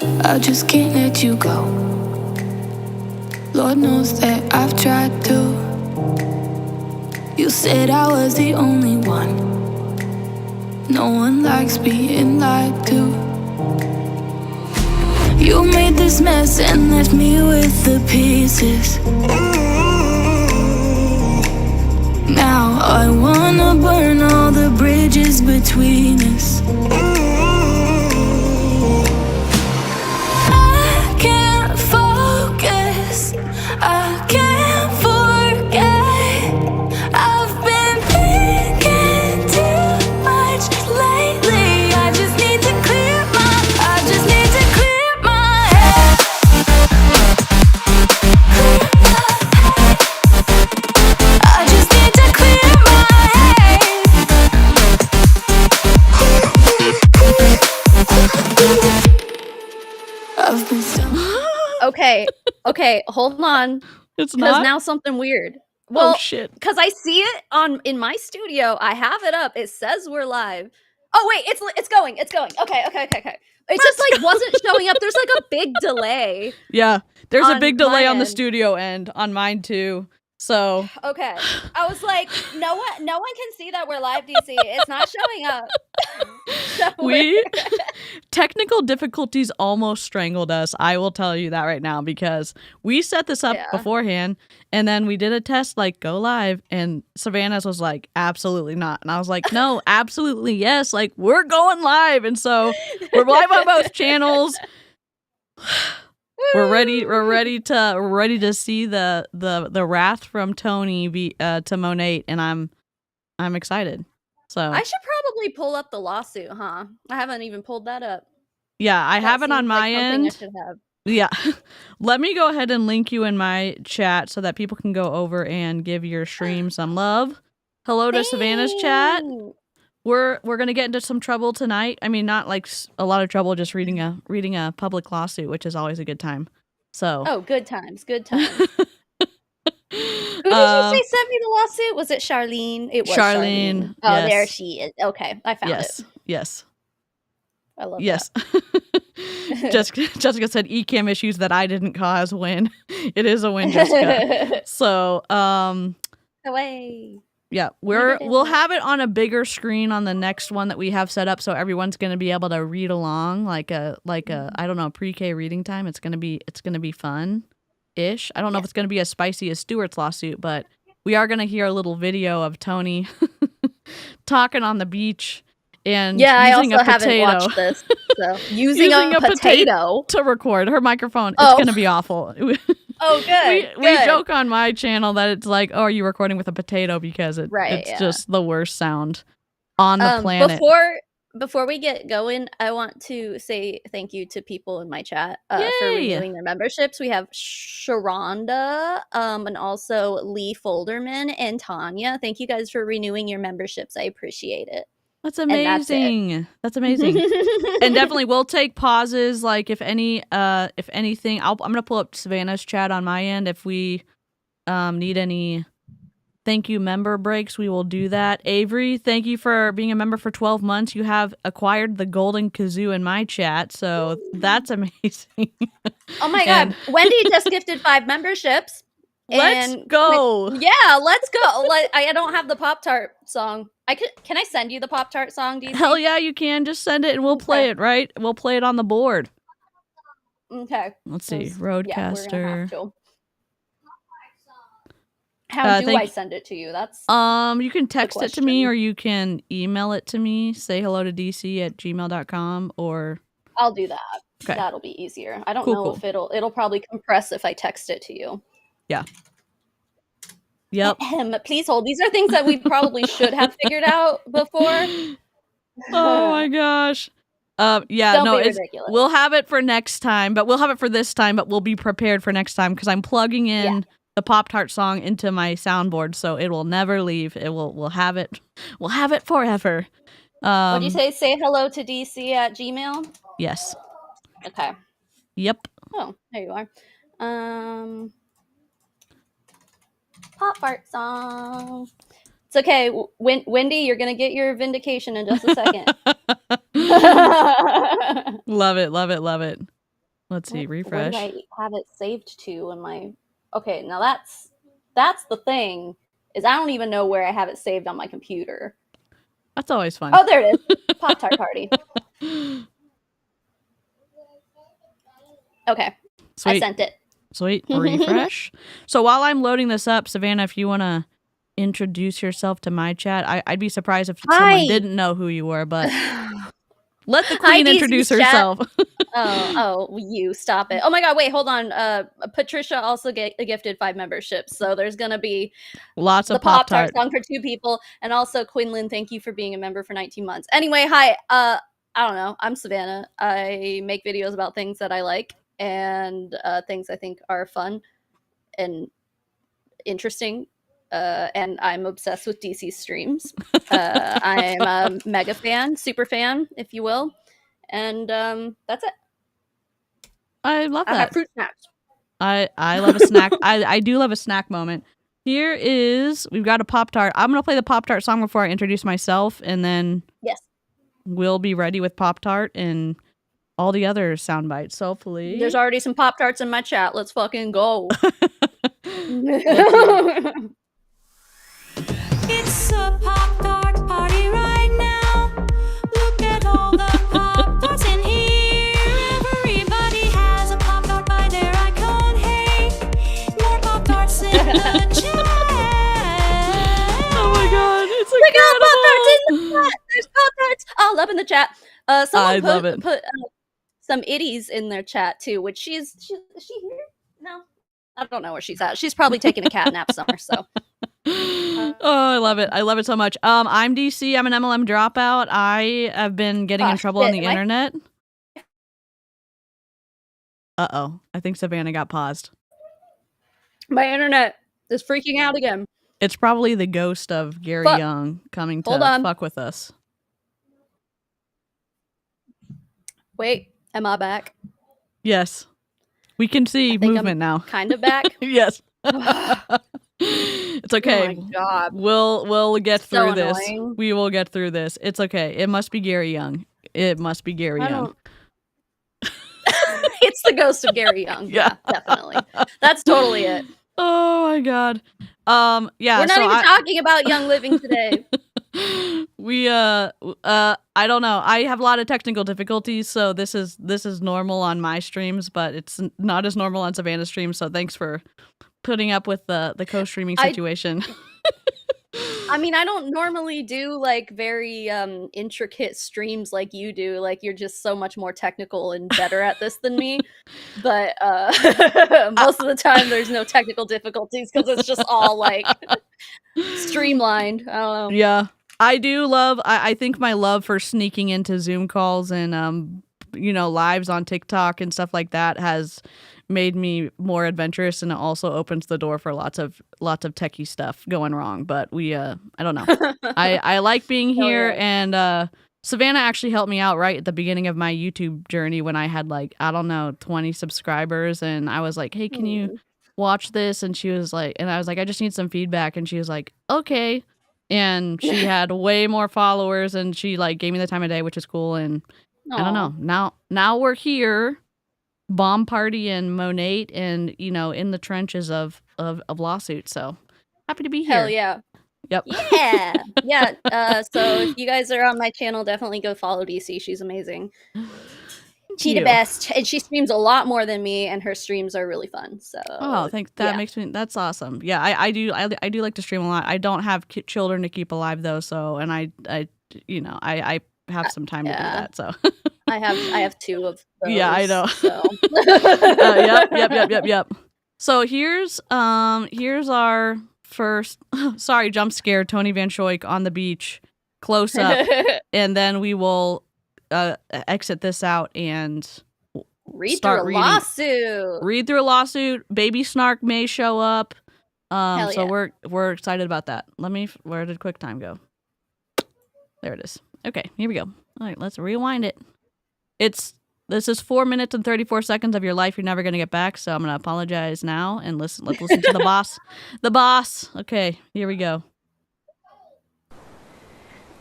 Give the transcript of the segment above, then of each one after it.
I just can't let you go. Lord knows that I've tried to. You said I was the only one. No one likes being lied to. You made this mess and left me with the pieces. Now I wanna burn all the bridges between us. I can't focus, I can't forget. I've been thinking too much lately. I just need to clear my head. I just need to clear my head. I've been Okay, hold on. It's Because not? now something weird. Oh, Well, shit. because I see it in my studio. I have it up. It says we're live. Oh wait, it's going. Okay. It just like wasn't showing up. There's like a big delay. Yeah, there's a On big delay my on the end. studio end, on mine too. So Okay. I was like, no one can see that we're live, DC. It's not showing up. So we technical difficulties almost strangled us. I will tell you that right now, because we set this up Yeah. beforehand, and then we did a test like go live, and Savannah's was like absolutely not, and I was like no, absolutely yes, like we're going live, and so we're live on both channels. We're ready to see the wrath from Toni to Monat, and I'm excited. So I should probably pull up the lawsuit, huh? I haven't even pulled that up. yeah, I That have it on seems like my something I end. should have. Yeah. Let me go ahead and link you in my chat so that people can go over and give your stream some love. Hello to Savannah's chat. Thanks. We're gonna get into some trouble tonight. I mean, not like a lot of trouble, just reading a public lawsuit, which is always a good time. So Oh, good times. Who did you say sent me the lawsuit? Was it Charlene? It was Charlene. Oh, yes. there she is. Okay, I found it. Yes. I love Yes. Jessica said eCam issues that I didn't cause. Win. It is a win, Jessica. that. So, Away. yeah, did it. we'll have it on a bigger screen on the next one that we have set up, so everyone's going to be able to read along like a I don't know, pre-K reading time. It's going to be fun-ish. I don't know if it's going to be as spicy as Stewart's lawsuit, but we are going to hear a little video of Toni talking on the beach and using I also a haven't potato. watched this. So using a potato to record her microphone. It's going to be awful. Oh, good. We joke on my channel that it's like, oh, are you recording with a potato, because it's just the worst sound on the planet. Before we get going, I want to say thank you to people in my chat for renewing their memberships. We have Sharonda, and also Lee Folderman and Tanya. Thank you guys for renewing your memberships. I appreciate it. That's amazing. That's amazing. And definitely we'll take pauses, like if anything, I'm gonna pull up Savannah's chat on my end. If we need any thank you member breaks, we will do that. Avery, thank you for being a member for 12 months. You have acquired the golden kazoo in my chat, so that's amazing. Oh my god. Wendy just gifted 5 memberships. Let's go. Yeah, let's go. I don't have the Pop-Tart song. Can I send you the Pop-Tart song, do you Hell yeah, you can. Just send it and we'll play it, right? We'll play it on the board. Okay. Let's see. Roadcaster. Yeah, how do I send it to you? That's you can text it to me, or you can email it to me. Say hello to dc@gmail.com, or I'll do that. Okay. That'll be easier. I don't know if it'll probably compress if I text it to you. Yeah. Yep. Please hold. These are things that we probably should have figured out before. Oh my gosh. Don't be ridiculous. We'll have it for next time, but we'll have it for this time, but we'll be prepared for next time, because I'm plugging in the Pop-Tart song into my soundboard, so it will never leave. We'll have it forever. What'd you say? Say hello to DC@gmail? Yes. Okay. Yep. Oh, there you are. Pop-Tart song. It's okay. Wendy, you're going to get your vindication in just a second. Love it. Let's see, refresh. Where did I have it saved to in my... Okay, now that's the thing, is I don't even know where I have it saved on my computer. That's always fun. Oh, there it is. Pop-Tart party. Okay. Sweet. I sent it. Sweet. Refresh. So while I'm loading this up, Savannah, if you want to introduce yourself to my chat, I'd be surprised if someone didn't know who you were, but let the queen introduce herself. Oh, you stop it. Oh my God, wait, hold on. Patricia also gifted 5 memberships, so there's gonna be lots of Pop-Tart song for 2 people, and also Quinlan, thank you for being a member for 19 months. Anyway, hi. I don't know. I'm Savannah. I make videos about things that I like and things I think are fun and interesting. And I'm obsessed with DC streams. I'm a mega fan, super fan, if you will. And that's it. I love that. I have fruit snacks. I love a snack. I do love a snack moment. We've got a Pop-Tart. I'm going to play the Pop-Tart song before I introduce myself, and then we'll be ready with Pop-Tart and all the other sound bites, hopefully. There's already some Pop-Tarts in my chat. Let's fucking go. It's a Pop-Tart party right now. Look at all the Pop-Tarts in here. Everybody has a Pop-Tart by their icon. Hey, more Pop-Tarts in the chat. Oh my God, it's incredible. Pop-Tarts in the chat. There's Pop-Tarts all up in the chat. Someone put some itties in their chat too, which is she here? No, I don't know where she's at. She's probably taking a cat nap somewhere, so. Oh, I love it. I love it so much. I'm DC. I'm an MLM dropout. I have been getting in trouble on the internet. Uh-oh. I think Savannah got paused. My internet is freaking out again. It's probably the ghost of Gary Young coming to fuck with us. Wait, am I back? Yes. We can see movement now. Kind of back? Yes. It's okay. Oh my God. We'll get through this. Annoying. We will get through this. It's okay. It must be Gary Young. It must be Gary Young. It's the ghost of Gary Young. Yeah, definitely. That's totally it. Oh my God. Yeah. We're not even talking about Young Living today. I don't know. I have a lot of technical difficulties, so this is normal on my streams, but it's not as normal on Savannah's streams. So thanks for putting up with the co-streaming situation. I mean, I don't normally do like very intricate streams like you do. Like you're just so much more technical and better at this than me. But most of the time there's no technical difficulties because it's just all like streamlined. I don't know. Yeah. I do love, I think my love for sneaking into Zoom calls and, lives on TikTok and stuff like that has made me more adventurous, and it also opens the door for lots of techie stuff going wrong. But I don't know. I like being here, and Savannah actually helped me out right at the beginning of my YouTube journey when I had 20 subscribers, and I was like, hey, can you watch this? And she was like, and I was like, I just need some feedback, and she was like, okay. And she had way more followers, and she gave me the time of day, which is cool. And I don't know. Now we're here, bomb party and Monat, and in the trenches of lawsuits. So happy to be here. Hell yeah. Yep. Yeah. Yeah. So if you guys are on my channel, definitely go follow DC. She's amazing. She's the best, and she streams a lot more than me, and her streams are really fun. So thanks. That makes me. That's awesome. Yeah, I do like to stream a lot. I don't have children to keep alive though, so and I have some time to do that. So I have 2 of those. Yeah, I know. So. Yep. So here's our first. Sorry, jump scare. Toni Vanschoyck on the beach, close up, and then we will. Exit this out and read through a lawsuit. Read through a lawsuit. Baby Snark may show up. So we're excited about that. Where did QuickTime go? There it is. Okay, here we go. All right, let's rewind it. This is 4 minutes and 34 seconds of your life you're never gonna get back. So I'm gonna apologize now and let's listen to the boss. The boss. Okay, here we go.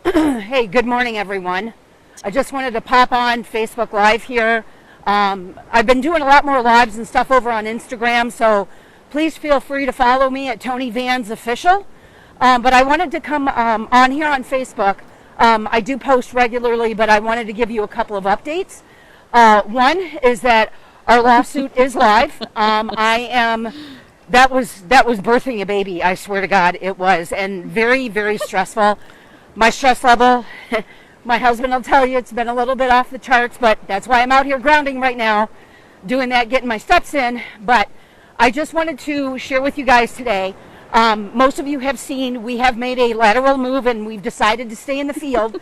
Hey, good morning, everyone. I just wanted to pop on Facebook Live here. I've been doing a lot more lives and stuff over on Instagram, so please feel free to follow me at Toni Vans Official. But I wanted to come on here on Facebook. I do post regularly, but I wanted to give you a couple of updates. One is that our lawsuit is live. That was birthing a baby. I swear to God, it was, and very, very stressful. My stress level, my husband will tell you, it's been a little bit off the charts, but that's why I'm out here grounding right now, doing that, getting my steps in. But I just wanted to share with you guys today. Most of you have seen we have made a lateral move, and we've decided to stay in the field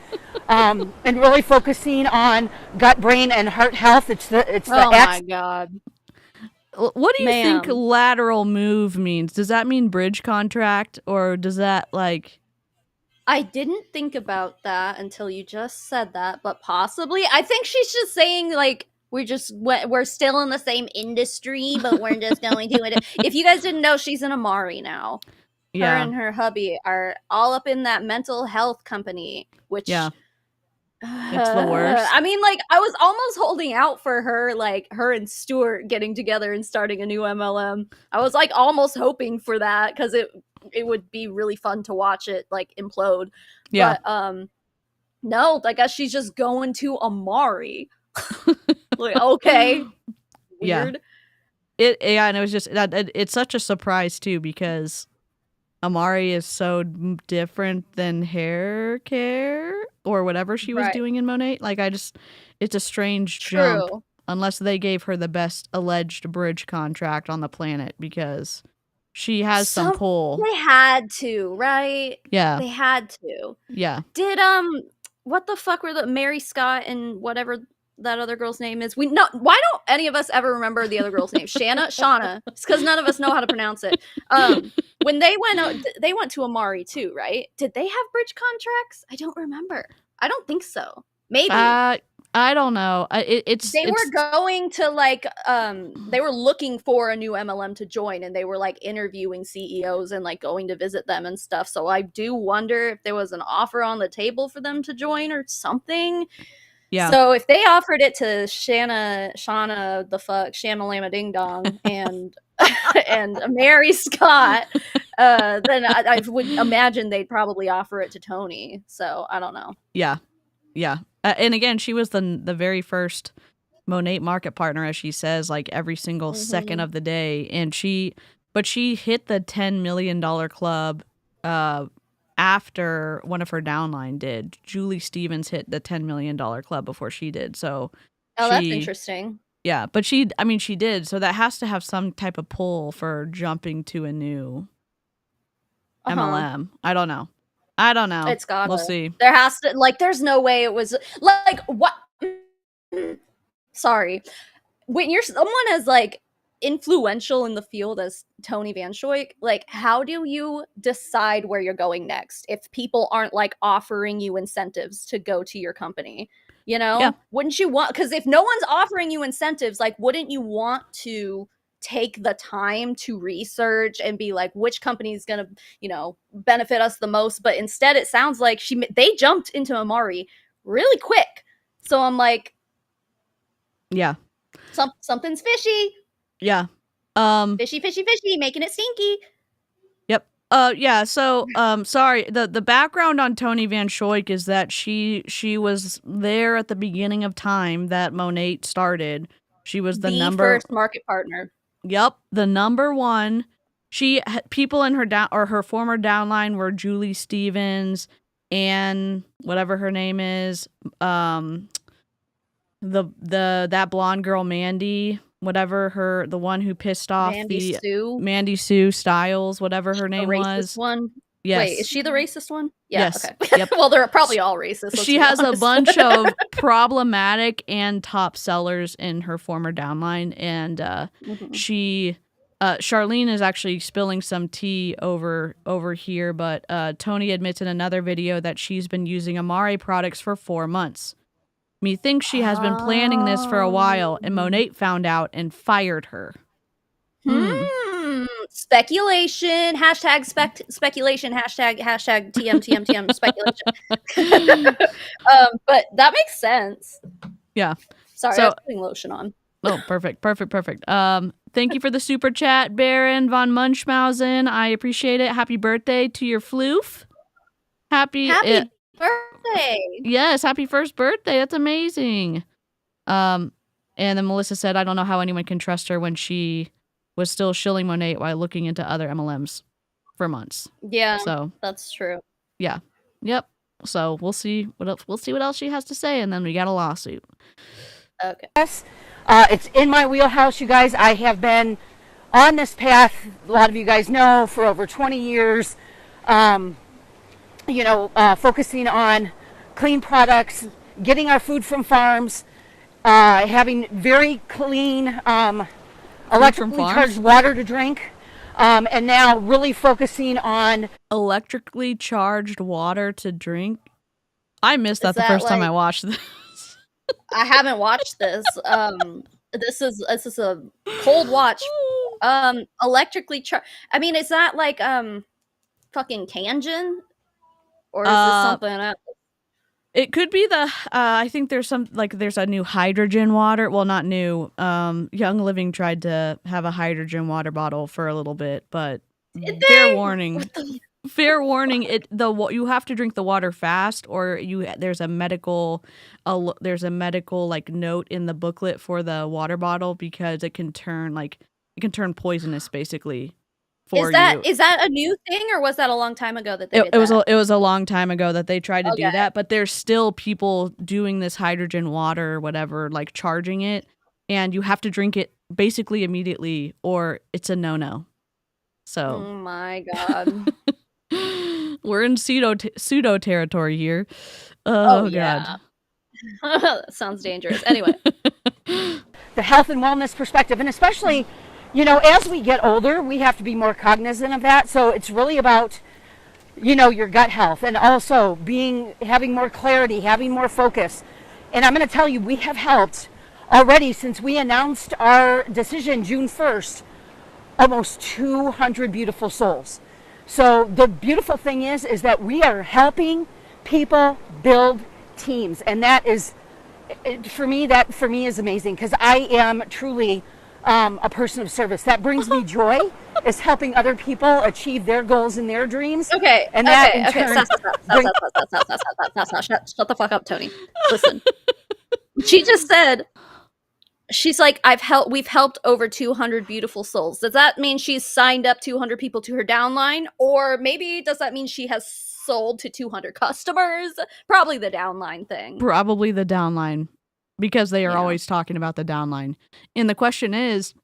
and really focusing on gut, brain, and heart health. It's the oh my God. What do you think lateral move means? Does that mean bridge contract, or does that like... I didn't think about that until you just said that, but possibly. I think she's just saying, like, we're still in the same industry, but we're just going to it. If you guys didn't know, she's an Amari now. Yeah. Her and her hubby are all up in that mental health company, which... Yeah. It's the worst. I mean, like, I was almost holding out for her, like, her and Stuart getting together and starting a new MLM. I was, like, almost hoping for that, because it would be really fun to watch it, like, implode. Yeah. But, no, I guess she's just going to Amari. Like, okay. Weird. Yeah, and it was just, it's such a surprise, too, because Amari is so different than hair care or whatever she was doing in Monat. Like, it's a strange jump, unless they gave her the best alleged bridge contract on the planet, because she has some pull. They had to, right? Yeah. They had to. Yeah. Did, what the fuck were the Mary Scott and whatever that other girl's name is? Why don't any of us ever remember the other girl's name? Shauna. It's because none of us know how to pronounce it. When they went to Amari too, right? Did they have bridge contracts? I don't remember. I don't think so. Maybe. I don't know. They were going to, like, they were looking for a new MLM to join, and they were, like, interviewing CEOs and, like, going to visit them and stuff. So I do wonder if there was an offer on the table for them to join or something. Yeah. So if they offered it to Shauna the fuck, Shanna Lama Ding Dong, and Mary Scott, then I would imagine they'd probably offer it to Toni. So I don't know. Yeah. And again, she was the very first Monat market partner, as she says, like every single second of the day. And she hit the $10 million club after one of her downline did. Julie Stevens hit the $10 million club before she did. So that's interesting. Yeah, but she did. So that has to have some type of pull for jumping to a new MLM. I don't know. It's gotta. We'll see. There has to, like, there's no way it was, like, what? Sorry. When you're someone as, like, influential in the field as Toni Vanschoyck, like, how do you decide where you're going next if people aren't, like, offering you incentives to go to your company? You know? Yeah. Wouldn't you want, because if no one's offering you incentives, like, wouldn't you want to take the time to research and be like, which company is going to, you know, benefit us the most? But instead, it sounds like they jumped into Amari really quick. So I'm like, yeah, something's fishy. Yeah. Fishy, making it stinky. Yep. Yeah. So, sorry. The background on Toni Vanschoyck is that she was there at the beginning of time that Monat started. She was the first market partner. Yep, the number one. People in her former downline were Julie Stevens and whatever her name is, that blonde girl Mandy, whatever the one who pissed off Mandy Sue Styles, whatever her name was. One. Yes. Wait, is she the racist one? Yeah, yes. Okay. Yep. Well, they're probably all racist. She has a bunch of problematic and top sellers in her former downline, and Charlene is actually spilling some tea over here, but Toni admits in another video that she's been using Amari products for 4 months. Methinks she has been planning this for a while, and Monat found out and fired her. Speculation. Hashtag speculation. Hashtag TM speculation. But that makes sense. Yeah. Sorry, So- I was putting lotion on. Oh, perfect. Thank you for the super chat, Baron von Munchmausen. I appreciate it. Happy birthday to your floof. Happy birthday. Yes, happy first birthday. That's amazing. And then Melissa said, I don't know how anyone can trust her when she was still shilling Monat while looking into other MLMs for months. Yeah, So that's true. yeah. Yep. So we'll see what else she has to say, and then we got a lawsuit. Okay. Yes, it's in my wheelhouse, you guys. I have been on this path, a lot of you guys know, for over 20 years. Focusing on clean products, getting our food from farms, having very clean electrically charged water to drink, and now really focusing on electrically charged water to drink. I missed that the that first time I like- watched this. I haven't watched this. This is a cold watch. Electrically charged. I mean, is that like fucking Kangen, or is this something else? It could be the I think there's a new hydrogen water. Well, not new. Young Living tried to have a hydrogen water bottle for a little bit, but fair warning. Fair warning, you have to drink the water fast, or there's a medical like note in the booklet for the water bottle, because it can turn poisonous basically. Is that a new thing, or was that a long time ago that they did that? It was a long time ago that they tried to do Okay. that, but there's still people doing this hydrogen water or whatever, like charging it, and you have to drink it basically immediately or it's a no-no. So Oh my god. we're in pseudo territory here. Oh yeah. That sounds dangerous. Anyway. the health and wellness perspective, and especially, as we get older, we have to be more cognizant of that. So it's really about, your gut health, and also having more clarity, having more focus. And I'm going to tell you, we have helped already since we announced our decision June 1st, almost 200 beautiful souls. So the beautiful thing is that we are helping people build teams, and that is, for me is amazing, because I am truly a person of service. That brings me joy, is helping other people achieve their goals and their dreams. Okay. And that in turn Stop. Shut the fuck up, Toni. Listen. She just said, she's like, we've helped over 200 beautiful souls. Does that mean she's signed up 200 people to her downline? Or maybe does that mean she has sold to 200 customers? Probably the downline thing. Probably the downline, because they are always talking about the downline. And the question is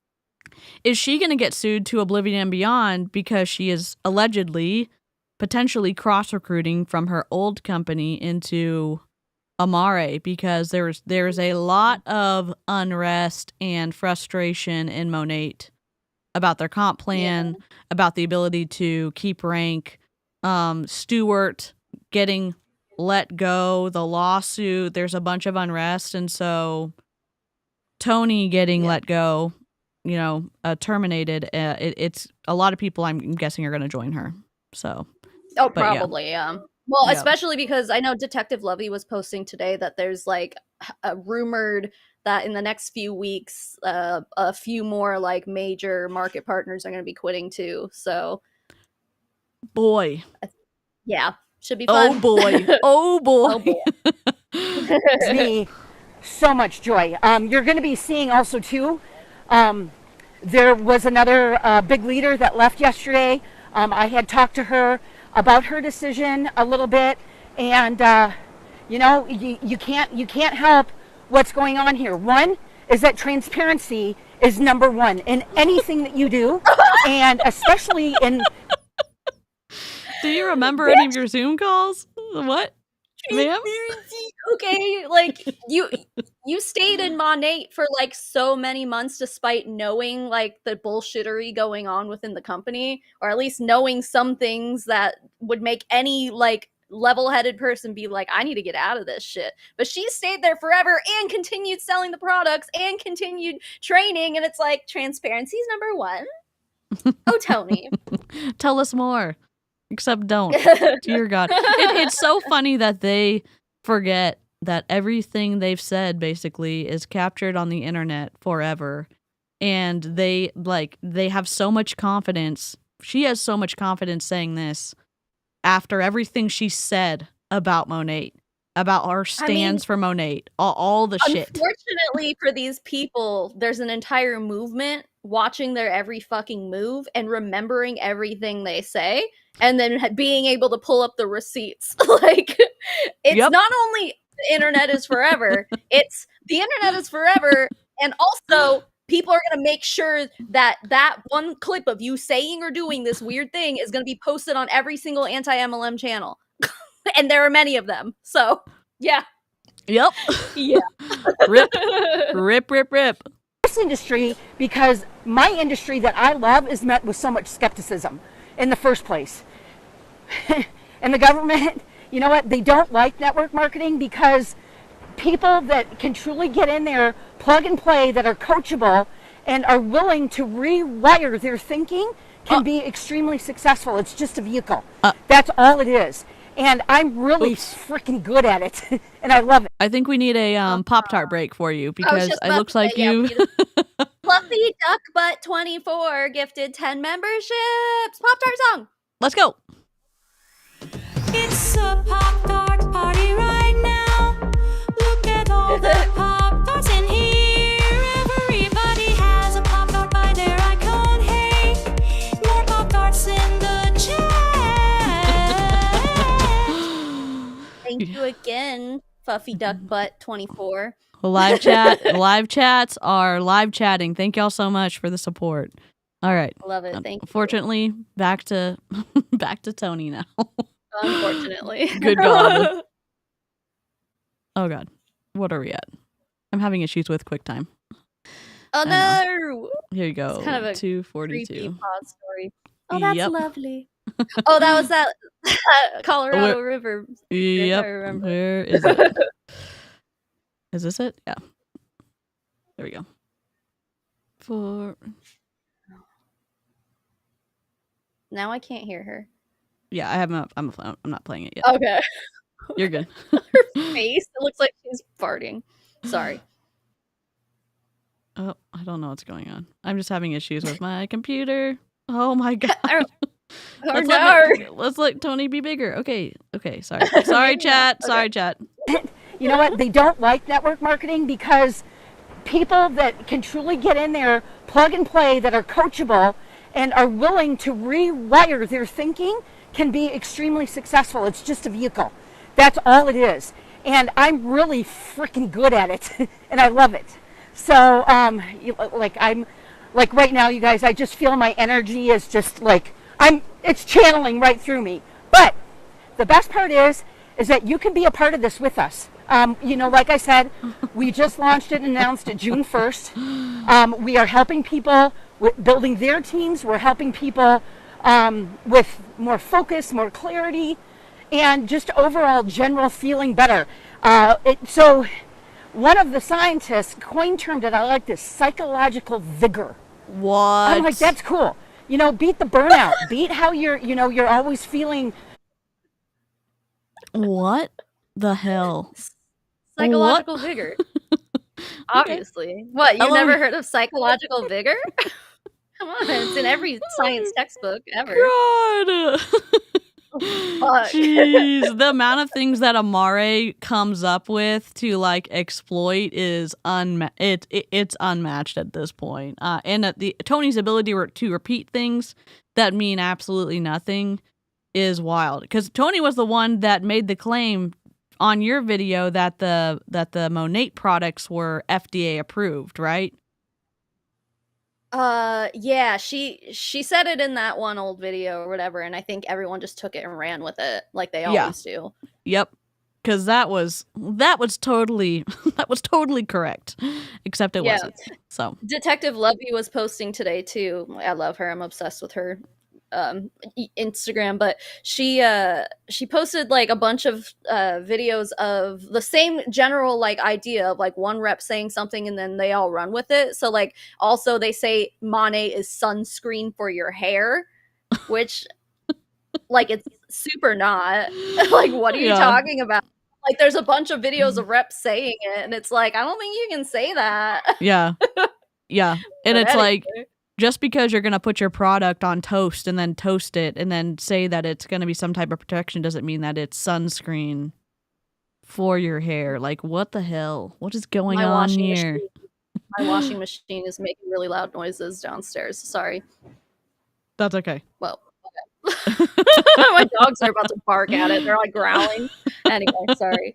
she going to get sued to oblivion and beyond because she is allegedly potentially cross-recruiting from her old company into Amare, because there's a lot of unrest and frustration in Monat about their comp plan, about the ability to keep rank, Stewart getting let go, the lawsuit, there's a bunch of unrest, and so Toni getting let go, terminated, it's a lot of people I'm guessing are going to join her. So Probably, yeah. Well, especially because I know Detective Lovey was posting today that there's like rumored that in the next few weeks, a few more like major market partners are going to be quitting too. So, boy, yeah, should be fun. Oh boy, oh boy. Gives me so much joy. You're going to be seeing also too. There was another big leader that left yesterday. I had talked to her about her decision a little bit, and you can't help what's going on here. One is that transparency is number one in anything that you do, and especially in. Do you remember any of your Zoom calls? What, ma'am? Okay, like you stayed in Monat for like so many months despite knowing like the bullshittery going on within the company, or at least knowing some things that would make any like level-headed person be like, I need to get out of this shit. But she stayed there forever and continued selling the products and continued training, and it's like, transparency is number one. Oh, Toni. Tell us more. Except don't. Dear God. It's so funny that they forget that everything they've said basically is captured on the internet forever. And they have so much confidence. She has so much confidence saying this after everything she said about Monat, about our stands for Monat, all the shit. Unfortunately for these people, there's an entire movement watching their every fucking move and remembering everything they say, and then being able to pull up the receipts. Like, it's not only the internet is forever, it's the internet is forever, and also people are going to make sure that that one clip of you saying or doing this weird thing is going to be posted on every single anti-MLM channel. And there are many of them. So, yeah. Yep. Yeah. Rip. Rip, rip, rip. This industry, because my industry that I love is met with so much skepticism in the first place. And the government, you know what? They don't like network marketing because people that can truly get in there, plug and play, that are coachable and are willing to rewire their thinking can be extremely successful. It's just a vehicle. That's all it is. And I'm really freaking good at it. And I love it. I think we need a Pop-Tart break for you because it looks like you... Fluffy Duck Butt 24 gifted 10 memberships. Pop-Tart song. Let's go. It's a Pop-Tart party right now. Look at all the Pop-Tarts in here. Everybody has a Pop-Tart by their icon. Hey, more Pop-Tarts in the chat. Thank you again, Fluffy Duck Butt 24. Live chats are live chatting. Thank y'all so much for the support. All right. Love it. Thank you. Unfortunately, back to Toni now. Unfortunately. Good God. Oh God. What are we at? I'm having issues with QuickTime. Oh no. Here you go. It's kind of a 242. creepy pause story. Oh, that's lovely. Oh, that was that Colorado River. Yep. I remember. Where is it? Is this it? Yeah. There we go. Now I can't hear her. Yeah, I'm not playing it yet. Okay. You're good. Her face, it looks like she's farting. Sorry. Oh, I don't know what's going on. I'm just having issues with my computer. Oh my God. Let's let Toni be bigger. Okay. Sorry. Sorry, chat. Okay. Sorry, chat. You know what? They don't like network marketing because people that can truly get in there, plug and play, that are coachable and are willing to rewire their thinking can be extremely successful. It's just a vehicle. That's all it is. And I'm really freaking good at it. And I love it. So, I'm like right now, you guys, I just feel my energy is just like, it's channeling right through me. But the best part is that you can be a part of this with us. Like I said, we just launched it and announced it June 1st. We are helping people with building their teams. We're helping people with more focus, more clarity, and just overall general feeling better. So one of the scientists coined term that I like this, psychological vigor. What? I'm like, that's cool. Beat the burnout. Beat how you're always feeling. What the hell? Psychological vigor. Obviously. What, you've never heard of psychological vigor? Come on, it's in every science textbook ever. God. Jeez, the amount of things that Amare comes up with to exploit is it's unmatched at this point. And Toni's ability to repeat things that mean absolutely nothing is wild. Because Toni was the one that made the claim on your video that the Monat products were FDA approved, right? Yeah, she said it in that one old video or whatever, and I think everyone just took it and ran with it like they always do. Yep. Because that was totally correct, except it wasn't. So Detective Lovey was posting today too. I love her. I'm obsessed with her Instagram, but she posted a bunch of videos of the same general idea of one rep saying something and then they all run with it. So also they say Monat is sunscreen for your hair, which it's super not. What are you talking about? Like, there's a bunch of videos of reps saying it, and it's like, I don't think you can say that. Yeah. Yeah. And But it's like, anyway. just because you're going to put your product on toast and then toast it and then say that it's going to be some type of protection doesn't mean that it's sunscreen for your hair. Like, what the hell? What is going on here? My washing machine is making really loud noises downstairs. Sorry. That's okay. Well, okay. My dogs are about to bark at it. They're like growling. Anyway, sorry.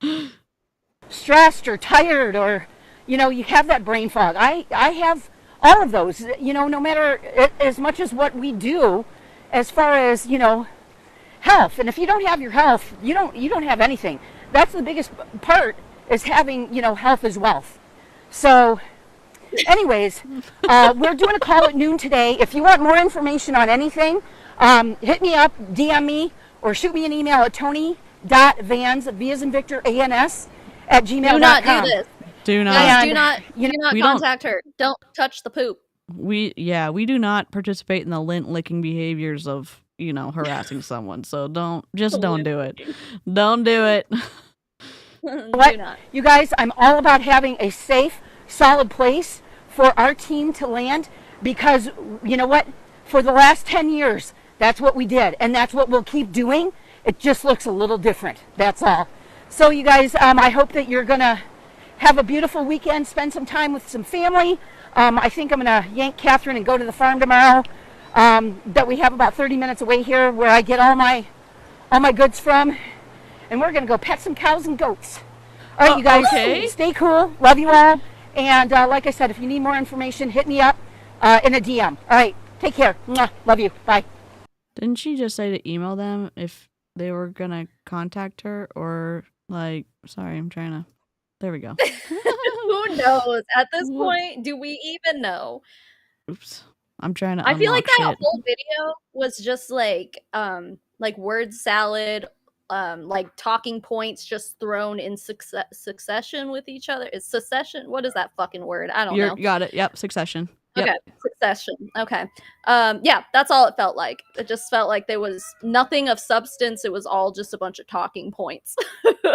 Stressed or tired, or you have that brain fog. I have all of those, no matter as much as what we do as far as health. And if you don't have your health, you don't have anything. That's the biggest part, is having health is wealth. So anyways, we're doing a call at noon today. If you want more information on anything, hit me up, DM me, or shoot me an email at toni.vans, V as in Victor, ANS, @gmail.com. Do not do this. Do not. Guys, do not we contact her. Don't touch the poop. We do not participate in the lint licking behaviors of, harassing someone. So don't do it. Don't do it. Do not. You guys, I'm all about having a safe, solid place for our team to land, because you know what? For the last 10 years, that's what we did, and that's what we'll keep doing. It just looks a little different. That's all. So you guys, I hope that you're going to have a beautiful weekend, spend some time with some family. I think I'm going to yank Catherine and go to the farm tomorrow, that we have about 30 minutes away here, where I get all my goods from. And we're going to go pet some cows and goats. All right, you guys, Stay cool. Love you all. And like I said, if you need more information, hit me up in a DM. All right, take care. Mwah. Love you. Bye. Didn't she just say to email them if they were going to contact her? Or sorry, I'm trying to... There we go. Who knows? At this point, do we even know? Oops. I'm trying to I feel like that shit. whole video was just like word salad, like talking points just thrown in succession with each other. Is succession? What is that fucking word? I don't know. Got it. Yep, succession. Yep. Okay, succession. Okay. Yeah, that's all it felt like. It just felt like there was nothing of substance. It was all just a bunch of talking points.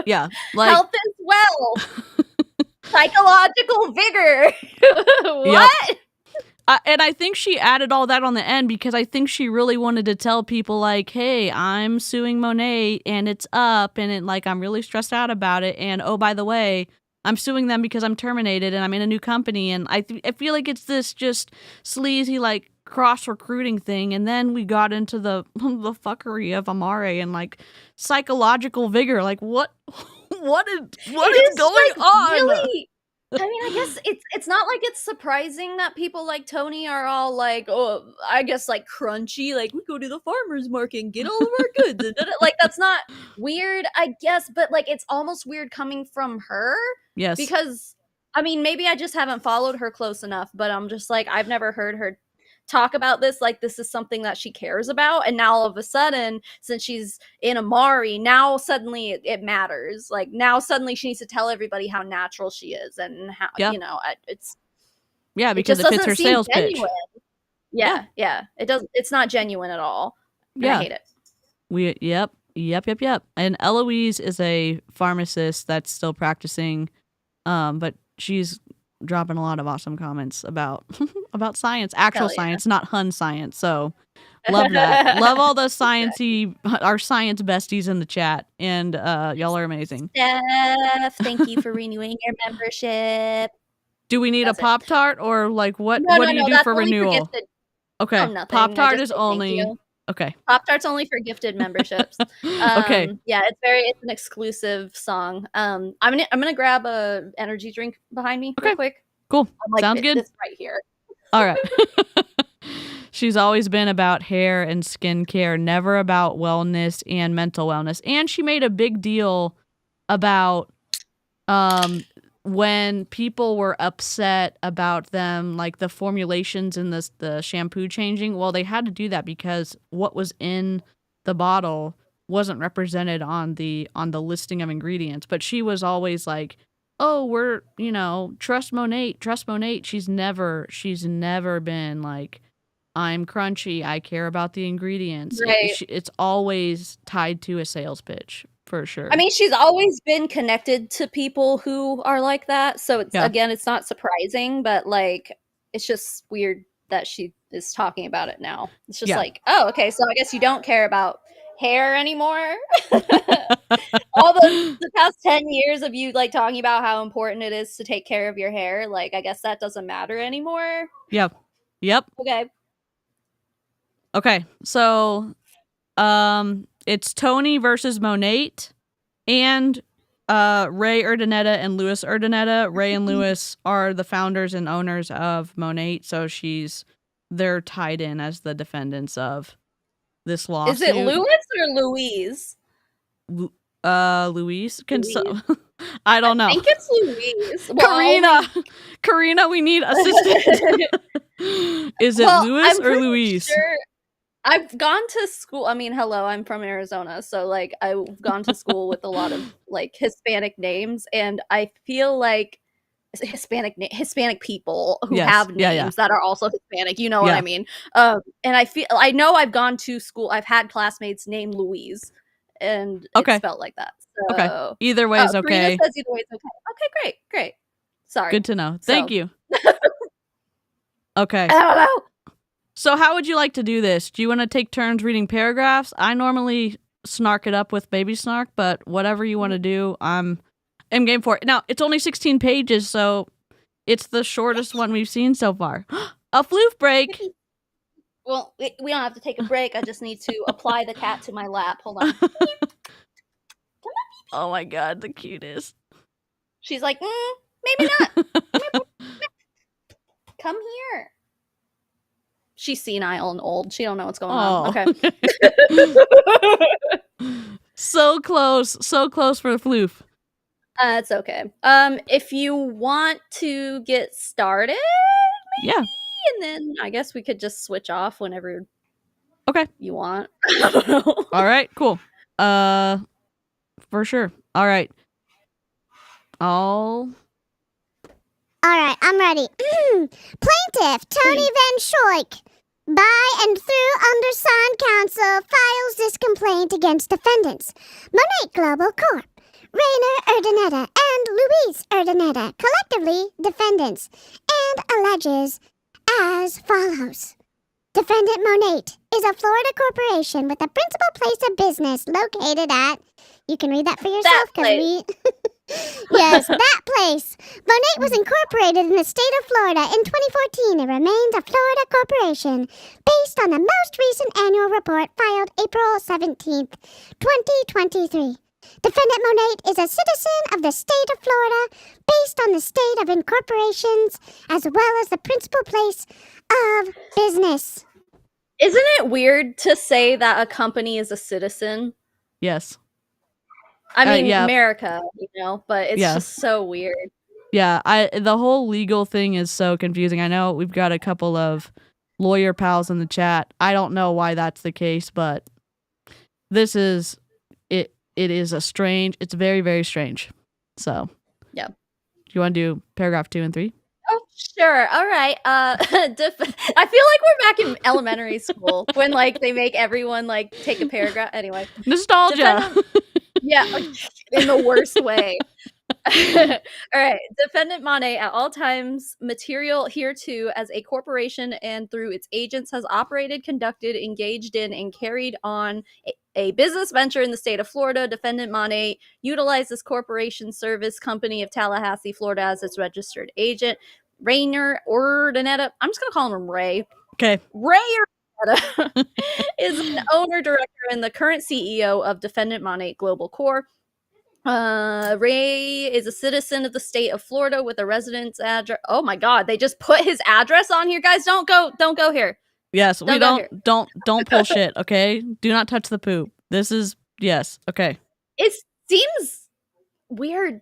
Yeah. Health is wealth. Psychological vigor. What? Yep. And I think she added all that on the end because I think she really wanted to tell people hey, I'm suing Monat and it's up and I'm really stressed out about it. And oh, by the way, I'm suing them because I'm terminated and I'm in a new company. And I feel like it's this just sleazy cross recruiting thing. And then we got into the fuckery of Amare and psychological vigor. What is going on? Really? I mean, I guess it's not like it's surprising that people like Toni are all oh, I guess crunchy, we go to the farmer's market and get all of our goods. That's not weird, I guess, but it's almost weird coming from her. Yes. Because, I mean, maybe I just haven't followed her close enough, but I'm just I've never heard her talk about this this is something that she cares about, and now all of a sudden, since she's in Amari, now suddenly it matters. Now suddenly she needs to tell everybody how natural she is and how it's because it fits her sales pitch. Yeah, it's not genuine at all. Yeah, I hate it. Yep. And Eloise is a pharmacist that's still practicing, but she's dropping a lot of awesome comments about science, actual science, not Hun science. So love that. Love all the our science besties in the chat, and y'all are amazing. Steph, thank you for renewing your membership. Do we need a Pop-Tart or what do you do for renewal? Okay, Pop-Tart is only okay. Pop-Tart's only for gifted memberships. Okay. Yeah, it's an exclusive song. I'm gonna grab a energy drink behind me real quick. Cool. Sounds good. This right here. All right. She's always been about hair and skincare, never about wellness and mental wellness. And she made a big deal about when people were upset about them, the formulations in the shampoo changing. Well, they had to do that because what was in the bottle wasn't represented on the listing of ingredients. But she was always oh, we're, trust Monat. She's never been I'm crunchy. I care about the ingredients. Right. It's always tied to a sales pitch For sure. I mean, she's always been connected to people who are like that. So it's again, it's not surprising, but like, it's just weird that she is talking about it now. It's just like, oh, okay, so I guess you don't care about hair anymore. All the past 10 years of you like talking about how important it is to take care of your hair, like I guess that doesn't matter anymore. Yep. Okay, so it's Toni versus Monat and Ray Urdaneta and Louis Urdaneta. Ray and Louis are the founders and owners of Monat, so they're tied in as the defendants of this lawsuit. Is it Louis or Louise? Louise? I don't know. I think it's Louise. Well, Karina, we need assistance. Is it Louis or Louise? Sure. I've gone to school. I mean, hello, I'm from Arizona, so like I've gone to school with a lot of like Hispanic names, and I feel like Hispanic people who have names that are also Hispanic. You know what I mean? And I know I've gone to school. I've had classmates named Louise, and it's spelled like that. So, okay. Either way is okay. Karina says either way is okay. Okay, great. Sorry. Good to know. Thank you. Okay. I don't know. So how would you like to do this? Do you want to take turns reading paragraphs? I normally snark it up with baby snark, but whatever you want to do, I'm game for it. Now, it's only 16 pages, so it's the shortest one we've seen so far. A floof break. Well, we don't have to take a break. I just need to apply the cat to my lap. Hold on. Oh my god, the cutest. She's like, maybe not. Come here. She's senile and old. She don't know what's going on. Okay. So close for the floof. It's okay. If you want to get started, maybe, and then I guess we could just switch off whenever you want. I don't know. All right, cool. For sure. All right. All right, I'm ready. Plaintiff Toni Vanschoyck, by and through undersigned counsel, files this complaint against defendants Monat Global Corp., Rainer Urdaneta, and Louise Urdaneta, collectively defendants, and alleges as follows. Defendant Monat is a Florida corporation with a principal place of business located at... You can read that for yourself, Yes, that place. Monat was incorporated in the state of Florida in 2014 and remains a Florida corporation based on the most recent annual report filed April 17th, 2023. Defendant Monat is a citizen of the state of Florida based on the state of incorporations as well as the principal place of business. Isn't it weird to say that a company is a citizen? Yes. I mean, America, but it's just so weird. Yeah, the whole legal thing is so confusing. I know we've got a couple of lawyer pals in the chat. I don't know why that's the case, but this is it. It is it's very, very strange. So, yeah. Do you want to do paragraph 2 and 3? Oh, sure. All right. I feel like we're back in elementary school when like they make everyone like take a paragraph. Anyway, nostalgia. Yeah, in the worst way. All right. Defendant Monat at all times material hereto as a corporation and through its agents has operated, conducted, engaged in, and carried on a business venture in the state of Florida. Defendant Monat utilized this corporation service company of Tallahassee, Florida as its registered agent. Rainer Urdaneta, I'm just going to call him Ray. Okay. Ray Urdaneta is an owner, director, and the current CEO of Defendant Monat Global Corp. Ray is a citizen of the state of Florida with a residence address. Oh my God, they just put his address on here, guys. Don't go here. Yes, we don't pull shit, okay? Do not touch the poop. This is yes, okay. It seems weird,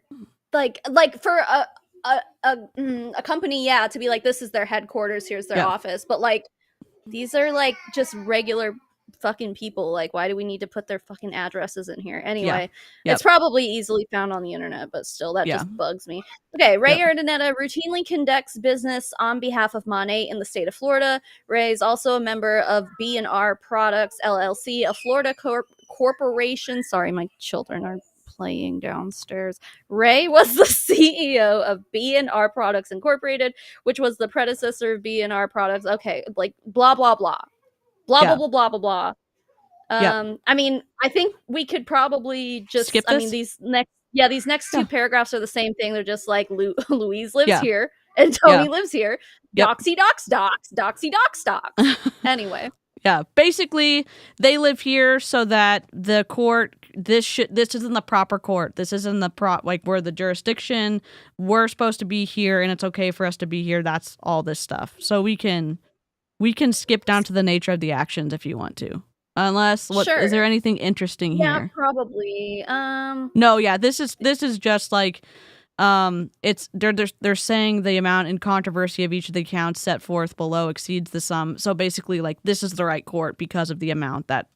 like for a company, to be like, this is their headquarters, here's their office, but like these are like just regular fucking people. Like, why do we need to put their fucking addresses in here? Anyway, Yep. it's probably easily found on the internet, but still, that Yeah. just bugs me. Okay, Ray Yep. Urdaneta routinely conducts business on behalf of Monat in the state of Florida. Ray is also a member of B&R Products, LLC, a Florida corporation. Sorry, my children are playing downstairs. Ray was the CEO of B&R Products Incorporated, which was the predecessor of B&R Products. Okay, like blah blah blah. Blah Yeah. blah blah blah blah blah. Yep. I mean, I think we could probably just Skip I mean, this? these next two Yeah. paragraphs are the same thing. They're just like Louise lives Yeah. here and Tony Yeah. lives here. Yep. Doxy docs docs. Doxy docs docs. Anyway. Yeah, basically they live here so that the court this isn't the proper court. This isn't the like we're the jurisdiction. We're supposed to be here and it's okay for us to be here. That's all this stuff. So we can skip down to the nature of the actions if you want to. Unless Sure. Is there anything interesting Yeah, here? probably. No, yeah, this is just like it's they're saying the amount in controversy of each of the accounts set forth below exceeds the sum. So basically, like, this is the right court because of the amount that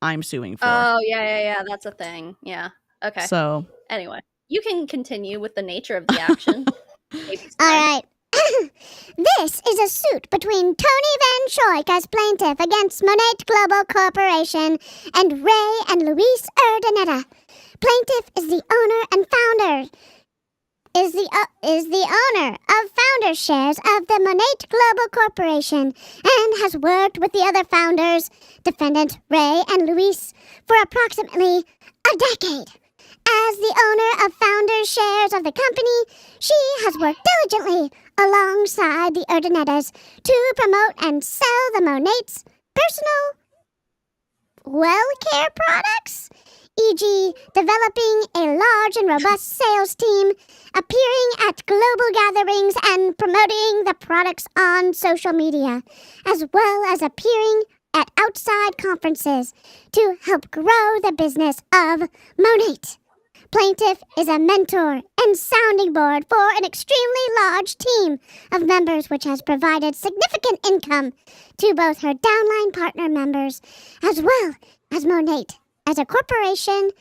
I'm suing for. Oh, yeah, that's a thing. Yeah. Okay. So anyway, you can continue with the nature of the action. All right. This is a suit between Toni Vanschoyck as plaintiff against Monat Global Corporation and Ray and Luis Urdaneta. Plaintiff is the owner and founder. Is the owner of founder shares of the Monat Global Corporation and has worked with the other founders, defendant Ray and Luis, for approximately a decade. As the owner of founder shares of the company, she has worked diligently alongside the Urdanetas to promote and sell the Monat's personal well-care products, e.g. developing a large and robust sales team, appearing at global gatherings and promoting the products on social media, as well as appearing at outside conferences to help grow the business of Monat. Plaintiff is a mentor and sounding board for an extremely large team of members which has provided significant income to both her downline partner members as well as Monat as a corporation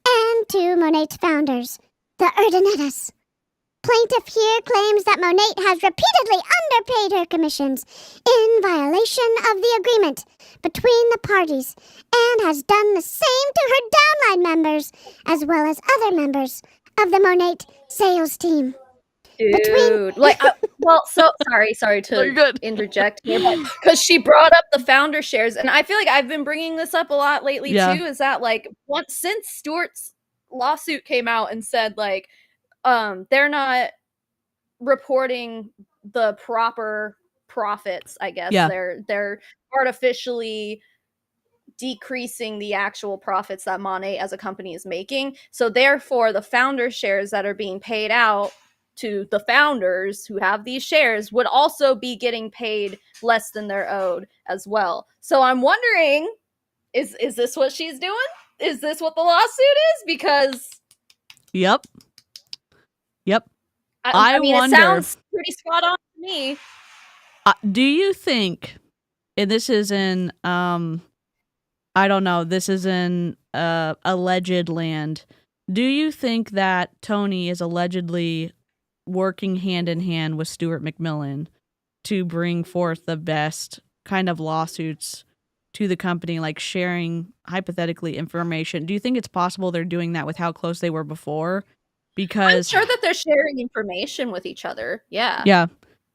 and to Monat's founders, the Urdanetas. Plaintiff here claims that Monat has repeatedly underpaid her commissions in violation of the agreement between the parties and has done the same to her downline members as well as other members of the Monat sales team. Dude, like, well, so sorry to interject here, but because she brought up the founder shares, and I feel like I've been bringing this up a lot lately too. Is that like since Stewart's lawsuit came out and said like, they're not reporting the proper profits, I guess. Yeah. They're artificially decreasing the actual profits that Monat as a company is making. So therefore, the founder shares that are being paid out to the founders who have these shares would also be getting paid less than they're owed as well. So I'm wondering, is this what she's doing? Is this what the lawsuit is? Because Yep. I mean, wonder, it sounds pretty spot on to me. Do you think, and this is in, I don't know, this is in alleged land. Do you think that Toni is allegedly working hand in hand with Stuart McMillan to bring forth the best kind of lawsuits to the company, like sharing hypothetically information? Do you think it's possible they're doing that with how close they were before? Because I'm sure that they're sharing information with each other. Yeah. Yeah.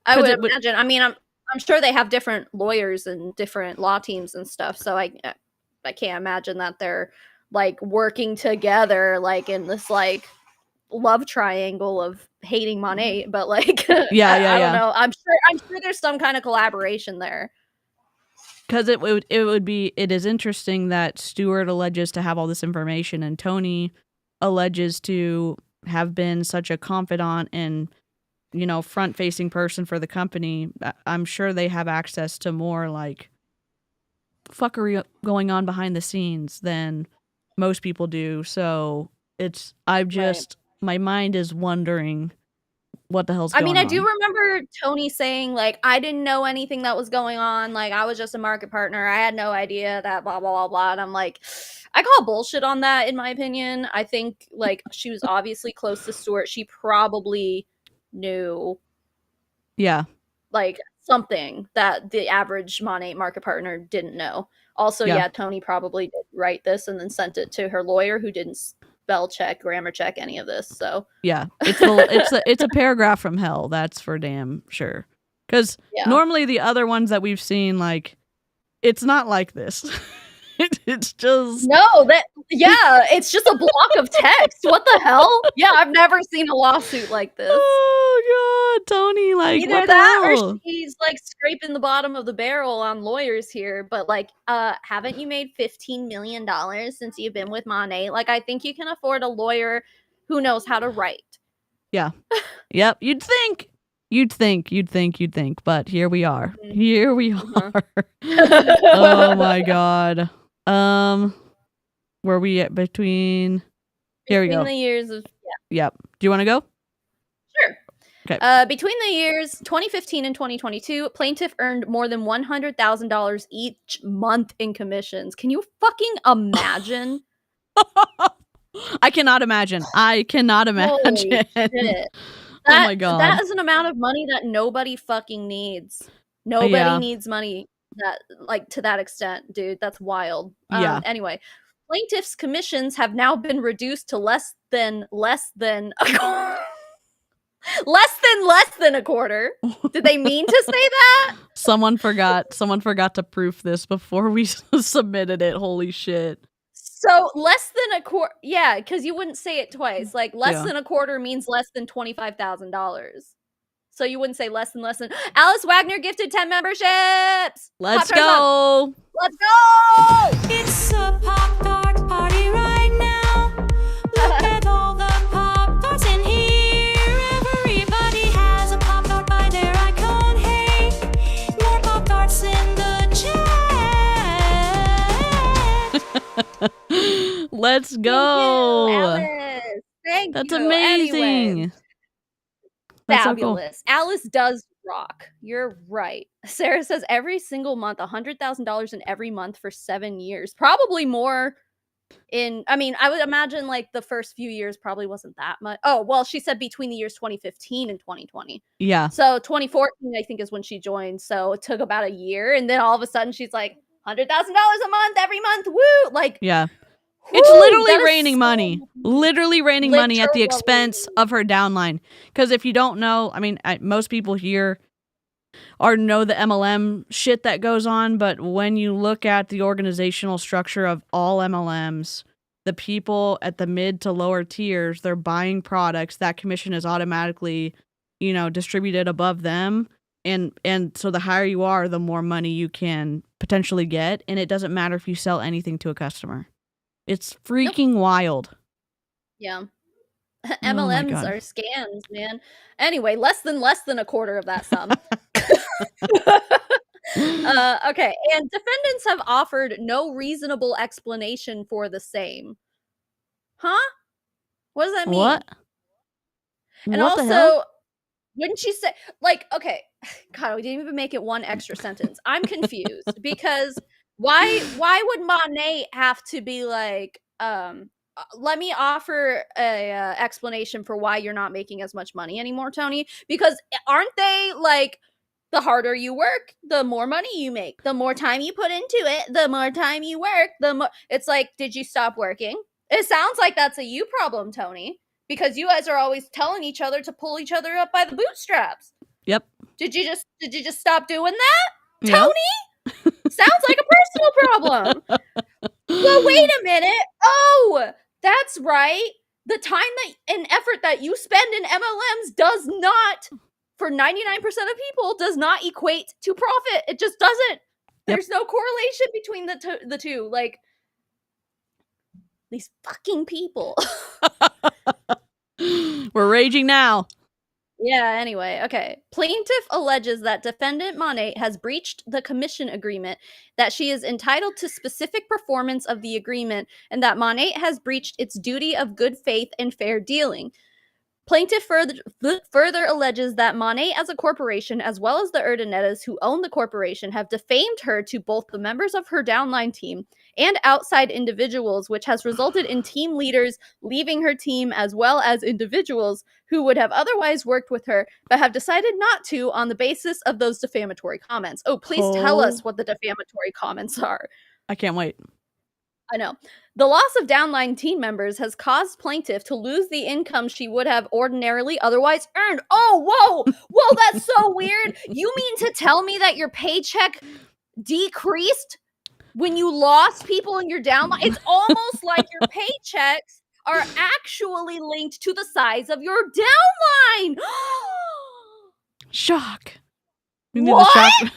I would imagine. I mean, I'm sure they have different lawyers and different law teams and stuff. So I can't imagine that they're like working together, like in this like love triangle of hating Monat. But like, I don't know. I'm sure there's some kind of collaboration there. Because it is interesting that Stuart alleges to have all this information and Toni alleges to have been such a confidant and, you know, front-facing person for the company. I'm sure they have access to more, like, fuckery going on behind the scenes than most people do. So my mind is wondering what the hell's going on. I do remember Toni saying, like, I didn't know anything that was going on. Like, I was just a market partner. I had no idea that blah, blah, blah, blah. And I'm like, I call bullshit on that, in my opinion. I think, like, she was obviously close to Stuart. She probably knew, like, something that the average Monat market partner didn't know. Also, Toni probably did write this and then sent it to her lawyer, who didn't spell check, grammar check, any of this. So it's a paragraph from hell, that's for damn sure. Because normally the other ones that we've seen, like, it's not like this. It's just it's just a block of text. What the hell? Yeah, I've never seen a lawsuit like this. Oh god, Toni, like, either what the that hell? or she's like scraping the bottom of the barrel on lawyers here. But like, haven't you made $15 million since you've been with Monat? Like, I think you can afford a lawyer who knows how to write. Yeah. Yep. You'd think, but here we are. Here we are. Oh my god. Where we at between? Here we go. Between the years of Yep. Do you want to go? Sure. Okay. Between the years 2015 and 2022, plaintiff earned more than $100,000 each month in commissions. Can you fucking imagine? I cannot imagine. Holy shit. Oh my god. That is an amount of money that nobody fucking needs. Nobody needs money that, like, to that extent, dude. That's wild. Anyway, plaintiff's commissions have now been reduced to less than a quarter. Did they mean to say that? Someone forgot to proof this before we submitted it. Holy shit. So less than a quarter, because you wouldn't say it twice. Like, less than a quarter means less than $25,000. So you wouldn't say less than. Alice Wagner gifted 10 memberships. Let's go. Let's go. It's a Pop-Tart party right now. Look at all the Pop-Tarts in here. Everybody has a Pop-Tart by their icon. Hey, more Pop-Tarts in the chat. Let's go. Thank you, Alice. Thank That's you. amazing. Anyway, That's so cool. fabulous. Alice does rock. You're right. Sarah says every single month, $100,000 in every month for 7 years. Probably more I would imagine, like, the first few years probably wasn't that much. Oh, well, she said between the years 2015 and 2020. Yeah. So 2014, I think, is when she joined. So it took about a year. And then all of a sudden she's like, $100,000 a month, every month. Woo! Like, yeah. whoo, It's literally that is raining so money. much. Literally raining money at the Literally. expense of her downline. Because if you don't know, most people here know the MLM shit that goes on, but when you look at the organizational structure of all MLMs, the people at the mid to lower tiers, they're buying products. That commission is automatically, distributed above them. And so the higher you are, the more money you can potentially get. And it doesn't matter if you sell anything to a customer. It's freaking wild. Yeah. Oh MLMs are scams, man. Anyway, less than a quarter of that sum. Okay, and defendants have offered no reasonable explanation for the same. Huh? What does that mean? What? And what the also, hell? wouldn't you say, like, okay, God, we didn't even make it one extra sentence. I'm confused because why would Monat have to be like, let me offer a explanation for why you're not making as much money anymore, Toni? Because aren't they like, the harder you work, the more money you make. The more time you put into it, the more time you work, the more. It's like, did you stop working? It sounds like that's a you problem, Toni, because you guys are always telling each other to pull each other up by the bootstraps. Yep. Did you just stop doing that, Yep. Toni? Sounds like a personal problem. Well, wait a minute. Oh, that's right. The time and effort that you spend in MLMs does not, for 99% of people, does not equate to profit. It just doesn't. There's no correlation between the two. Like, these fucking people. We're raging now. Yeah, anyway, okay. Plaintiff alleges that defendant Monat has breached the commission agreement, that she is entitled to specific performance of the agreement, and that Monat has breached its duty of good faith and fair dealing. Plaintiff further alleges that Monat as a corporation, as well as the Urdanettas who own the corporation, have defamed her to both the members of her downline team and outside individuals, which has resulted in team leaders leaving her team, as well as individuals who would have otherwise worked with her but have decided not to on the basis of those defamatory comments. Oh, please tell us what the defamatory comments are. I can't wait. I know. The loss of downline team members has caused plaintiff to lose the income she would have ordinarily otherwise earned. Oh, whoa, that's so weird. You mean to tell me that your paycheck decreased when you lost people in your downline? It's almost like your paychecks are actually linked to the size of your downline. Shock. What?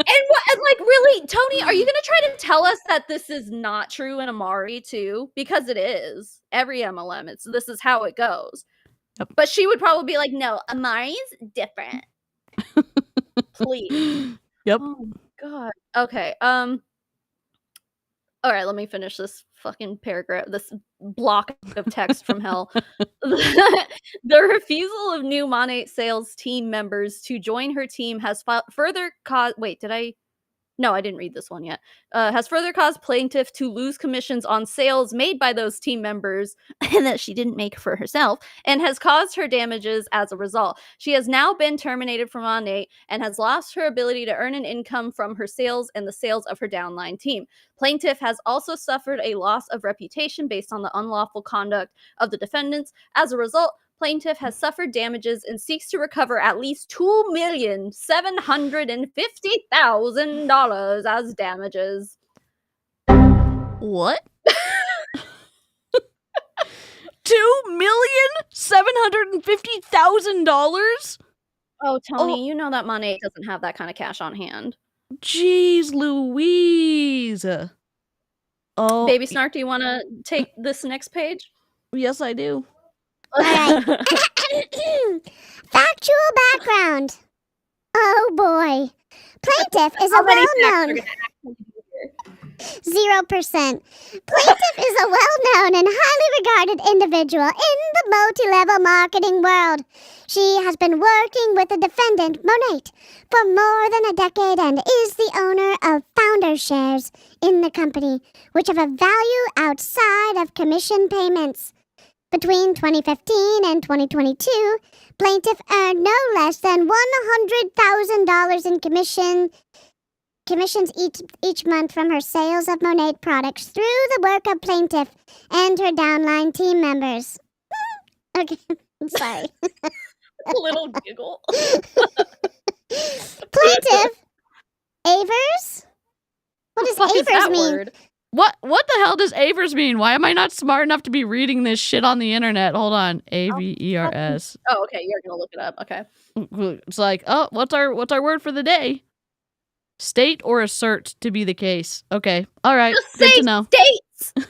And like, really, Toni, are you going to try to tell us that this is not true in Amari too? Because it is. Every MLM, this is how it goes. Yep. But she would probably be like, no, Amari's different. Please. Yep. Oh, God. Okay. All right, let me finish this fucking paragraph, this block of text from hell. The refusal of new Monat sales team members to join her team has further caused... Wait, did I... No, I didn't read this one yet. Has further caused plaintiff to lose commissions on sales made by those team members that she didn't make for herself, and has caused her damages as a result. She has now been terminated from Monat and has lost her ability to earn an income from her sales and the sales of her downline team. Plaintiff has also suffered a loss of reputation based on the unlawful conduct of the defendants. As a result, plaintiff has suffered damages and seeks to recover at least $2,750,000 as damages. What? $2,750,000? Oh, Toni, you know that Monat doesn't have that kind of cash on hand. Jeez Louise. Oh, Baby Snark, do you want to take this next page? Yes, I do. Factual background. Oh boy. Plaintiff is a well-known 0%. Plaintiff is a well-known and highly regarded individual in the multi-level marketing world. She has been working with the defendant, Monat, for more than a decade and is the owner of founder shares in the company, which have a value outside of commission payments. Between 2015 and 2022, plaintiff earned no less than $100,000 in commissions each month from her sales of Monat products through the work of plaintiff and her downline team members. Okay, sorry. A little giggle. Plaintiff Avers? What does Avers mean? Word? What the hell does Avers mean? Why am I not smart enough to be reading this shit on the internet? Hold on. Avers. Oh, okay. You're gonna look it up. Okay. It's like, oh, what's our word for the day? State or assert to be the case. Okay. All right. Just Good say to know. states. Avers,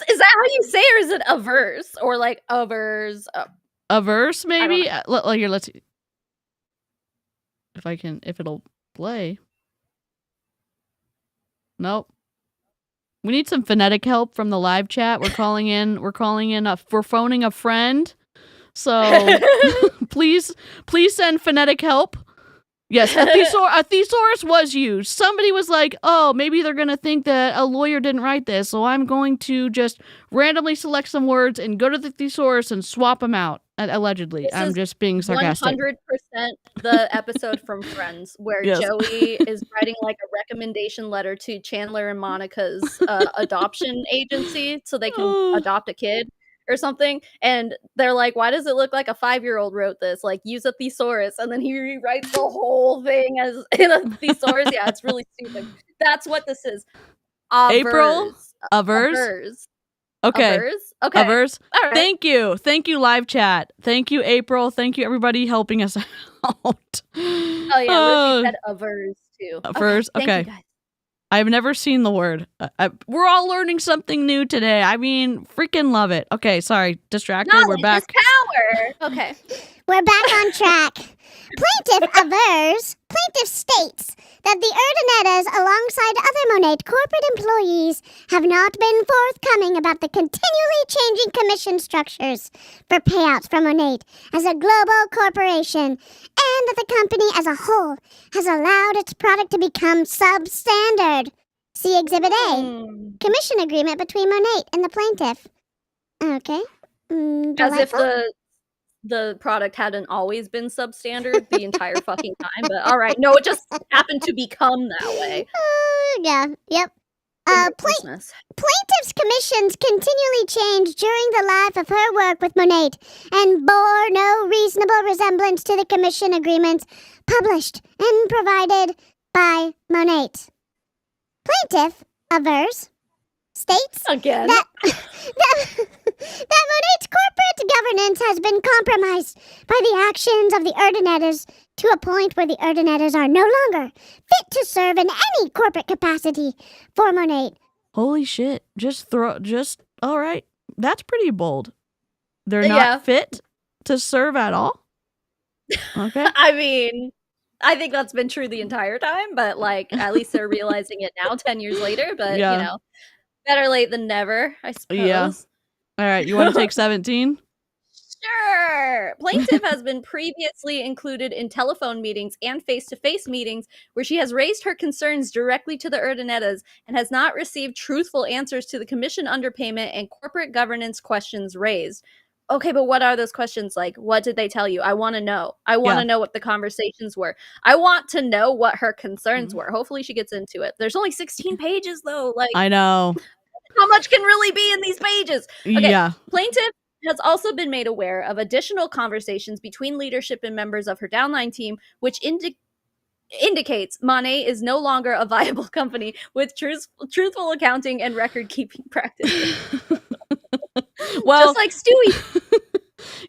is that how you say it, or is it averse? Or like avers? Averse, maybe? I don't Here, let's see. If it'll play. Nope. We need some phonetic help from the live chat. We're phoning a friend. So please send phonetic help. Yes, a thesaurus was used. Somebody was like, oh, maybe they're going to think that a lawyer didn't write this, so I'm going to just randomly select some words and go to the thesaurus and swap them out, allegedly. I'm just being sarcastic. 100% the episode from Friends where Yes. Joey is writing like a recommendation letter to Chandler and Monica's adoption agency so they can adopt a kid or something, and they're like, why does it look like a 5-year-old wrote this? Like, use a thesaurus. And then he rewrites the whole thing as in a thesaurus. Yeah, it's really stupid. That's what this is. April? Avers? Avers. Okay. Avers? Okay. Avers. All right. Thank you, live chat. Thank you, April. Thank you, everybody helping us out. Oh yeah, Ruby said avers too. Avers. Thank Okay. you guys. I've never seen the word. We're all learning something new today. I mean, freaking love it. Okay, sorry, distracted. Knowledge We're back. is power. Okay. We're back on track. Plaintiff avers, plaintiff states that the Urdanettas, alongside other Monat corporate employees, have not been forthcoming about the continually changing commission structures for payouts from Monat as a global corporation, and that the company as a whole has allowed its product to become substandard. See Exhibit A, commission agreement between Monat and the plaintiff. Okay. As if Delightful. the product hadn't always been substandard the entire fucking time, but all right. No, it just happened to become that way. Yeah, yep. Christmas. Plaintiff's commissions continually changed during the life of her work with Monat and bore no reasonable resemblance to the commission agreements published and provided by Monat. Plaintiff avers, states Again. that Monat's corporate governance has been compromised by the actions of the Urdanettas to a point where the Urdanettas are no longer fit to serve in any corporate capacity for Monat. Holy shit. All right. That's pretty bold. They're not fit to serve at all? Okay. I mean, I think that's been true the entire time, but like at least they're realizing it now 10 years later, but you know, better late than never, I suppose. Yeah. All right, you want to take 17? Sure. Plaintiff has been previously included in telephone meetings and face-to-face meetings where she has raised her concerns directly to the Urdanettas and has not received truthful answers to the commission underpayment and corporate governance questions raised. Okay, but what are those questions like? What did they tell you? I want to know. I want to know what the conversations were. I want to know what her concerns were. Hopefully she gets into it. There's only 16 pages though. Like, I know. How much can really be in these pages? Okay, yeah. Plaintiff has also been made aware of additional conversations between leadership and members of her downline team, which indicates Monat is no longer a viable company with truthful accounting and record-keeping practices. Well, just like Stewie.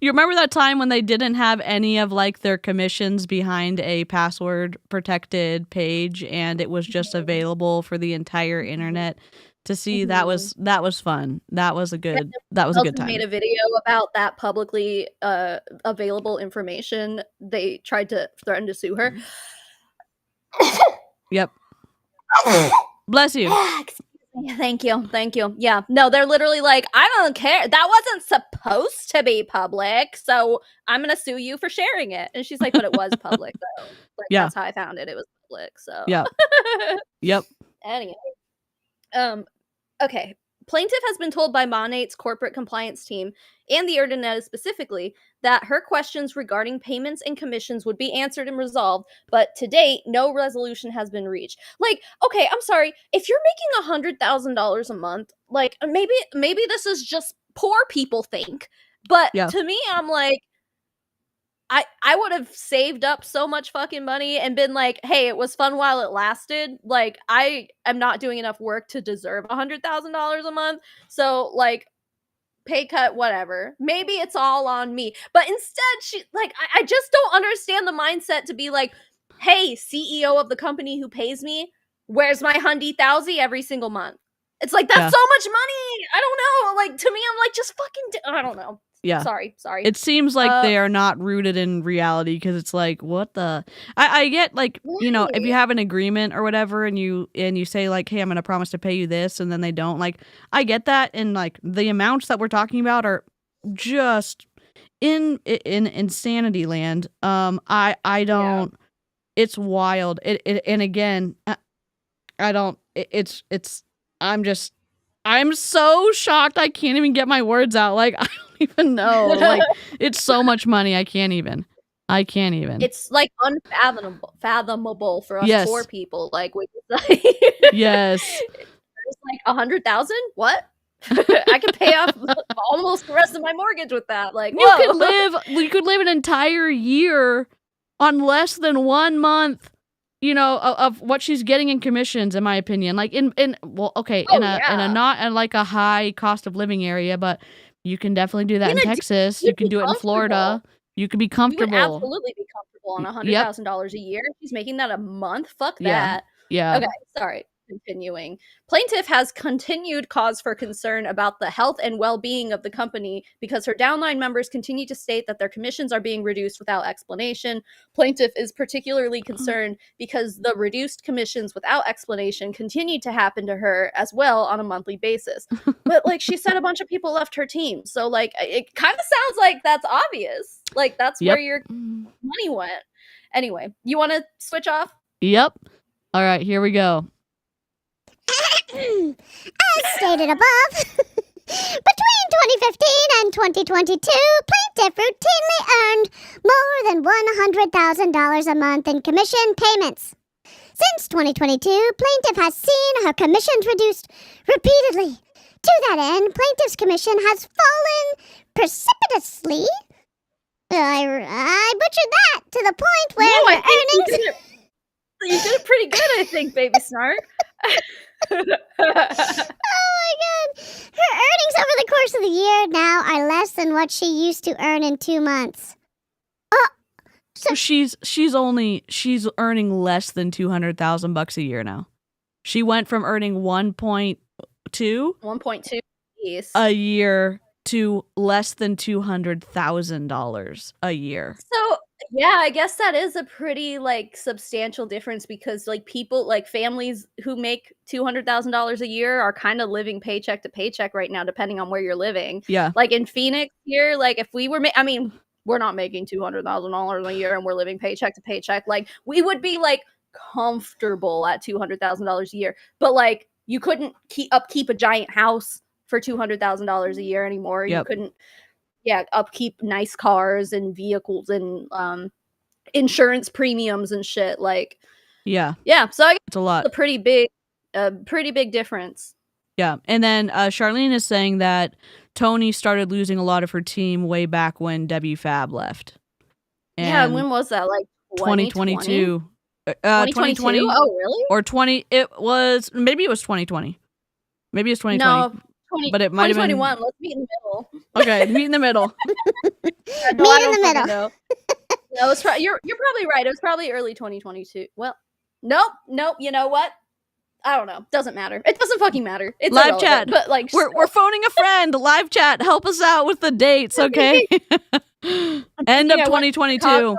You remember that time when they didn't have any of like their commissions behind a password protected page and it was just available for the entire internet to see? That was fun. That was a good time. Made a video about that publicly available information. They tried to threaten to sue her. Yep. Bless you. Thank you. Yeah. No, they're literally like, I don't care. That wasn't supposed to be public, so I'm gonna sue you for sharing it. And she's like, but it was public though. Like, that's how I found it. It was public. So yeah. Yep. Anyway. Okay. Plaintiff has been told by Monat's corporate compliance team and the Urdanettas specifically that her questions regarding payments and commissions would be answered and resolved, but to date, no resolution has been reached. Like, okay, I'm sorry, if you're making $100,000 a month, like maybe this is just poor people think, but to me, I'm like, I would have saved up so much fucking money and been like, hey, it was fun while it lasted. Like, I am not doing enough work to deserve $100,000 a month. So, like, pay cut, whatever. Maybe it's all on me. But instead, she, like, I just don't understand the mindset to be like, hey, CEO of the company who pays me, where's my $100,000 every single month? It's like, that's so much money. I don't know. Like, to me, I'm like, just fucking, I don't know. Yeah. Sorry. It seems like they are not rooted in reality because it's like, what the? I get like, you know, if you have an agreement or whatever and you say like, hey, I'm going to promise to pay you this and then they don't, like, I get that. And like the amounts that we're talking about are just in insanity land. I don't, it's wild. And again, I don't, I'm so shocked. I can't even get my words out. Like, I don't even know. Like, it's so much money. I can't even. It's like unfathomable for us poor people. Like, we yes. It's like 100,000. What? I could pay off almost the rest of my mortgage with that. Like, you could live an entire year on less than 1 month. You know, of what she's getting in commissions, in my opinion. Like in a not in like a high cost of living area, but you can definitely do that in Texas. You can do it in Florida. You can be comfortable. You would absolutely be comfortable on $100,000 a year. She's making that a month. Fuck that. Yeah. Okay, sorry. continuing. Plaintiff has continued cause for concern about the health and well-being of the company because her downline members continue to state that their commissions are being reduced without explanation. Plaintiff is particularly concerned because the reduced commissions without explanation continue to happen to her as well on a monthly basis. But like she said, a bunch of people left her team. So like it kind of sounds like that's obvious. Like that's where your money went. Anyway, you want to switch off? Yep. All right, here we go. As stated above, between 2015 and 2022, plaintiff routinely earned more than $100,000 a month in commission payments. Since 2022, plaintiff has seen her commissions reduced repeatedly. To that end, plaintiff's commission has fallen precipitously. I butchered that to the point where her earnings... You did pretty good, I think, baby snark. Oh my god. Her earnings over the course of the year now are less than what she used to earn in 2 months. So she's earning less than $200,000 a year now. She went from earning 1.2 a year to less than $200,000 a year. So yeah, I guess that is a pretty like substantial difference because like people like families who make $200,000 a year are kind of living paycheck to paycheck right now, depending on where you're living. Yeah. Like in Phoenix here, like if we were, we're not making $200,000 a year and we're living paycheck to paycheck. Like we would be like comfortable at $200,000 a year, but like you couldn't upkeep a giant house for $200,000 a year anymore. Yep. You couldn't upkeep nice cars and vehicles and insurance premiums and shit. Like so I guess it's a lot. A pretty big difference. Yeah. And then Charlene is saying that Toni started losing a lot of her team way back when WFAB left. And when was that? Like 2022. 2020? Oh, really? Or 20. Maybe it was 2020. Maybe it's 2020. No, but it might have been 2021. Let's meet in the middle. Okay, meet in the middle. Meet in the middle. No, you're probably right. It was probably early 2022. Well, nope. You know what? I don't know. Doesn't matter. It doesn't fucking matter. It's live chat. But like, we're phoning a friend. Live chat. Help us out with the dates, okay? End of 2022.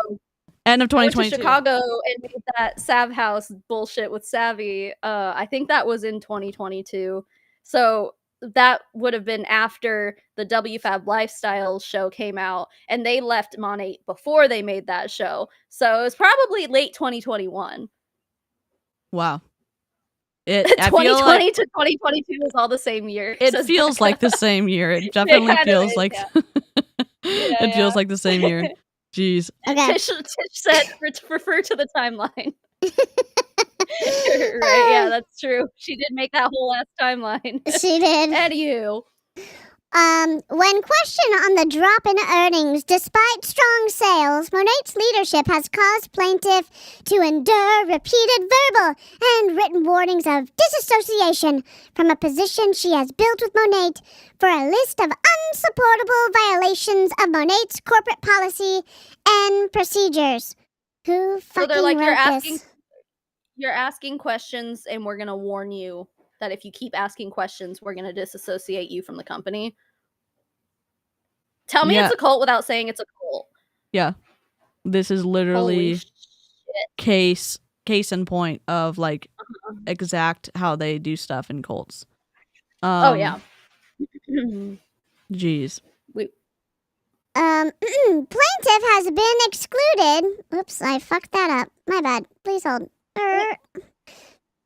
End of 2022. I went to Chicago and made that Sav House bullshit with Savvy. I think that was in 2022. So that would have been after the WFAB Lifestyle show came out, and they left Monat before they made that show. So it was probably late 2021. Wow. 2020 to 2022 was all the same year. It feels like the same year. It definitely feels like it feels like the same year. Jeez. Okay. Tish said refer to the timeline. Right, yeah, that's true. She did make that whole ass timeline. She did. Anywho. When questioned on the drop in earnings despite strong sales, Monat's leadership has caused plaintiff to endure repeated verbal and written warnings of disassociation from a position she has built with Monat for a list of unsupportable violations of Monat's corporate policy and procedures. Who fucking So they're like, wrote this? You're asking questions, and we're gonna warn you that if you keep asking questions, we're gonna disassociate you from the company. Tell me it's a cult without saying it's a cult. Yeah. This is literally case in point of like exact how they do stuff in cults. Oh yeah. Jeez. Plaintiff has been excluded. Oops, I fucked that up. My bad. Please hold. I'm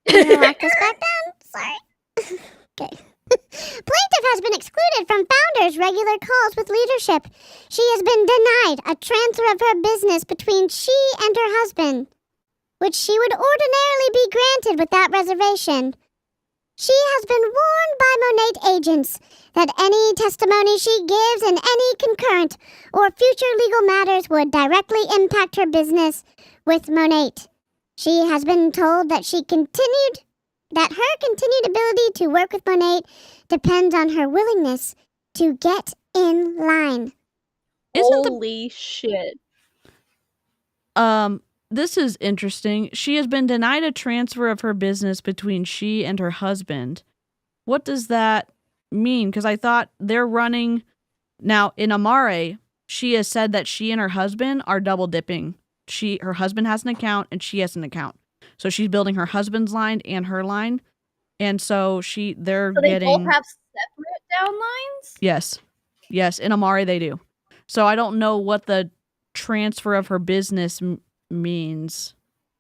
gonna lock this back down. Sorry. Okay. Plaintiff has been excluded from founders' regular calls with leadership. She has been denied a transfer of her business between she and her husband, which she would ordinarily be granted without reservation. She has been warned by Monat agents that any testimony she gives in any concurrent or future legal matters would directly impact her business with Monat. She has been told that her continued ability to work with Monat depends on her willingness to get in line. Holy shit. this is interesting. She has been denied a transfer of her business between she and her husband. What does that mean? Because I thought they're running... Now, in Amare, she has said that she and her husband are double dipping. Her husband has an account and she has an account. So she's building her husband's line and her line. And so they're So they getting... both have separate downlines? Yes. Yes, in Amare they do. So I don't know what the transfer of her business means,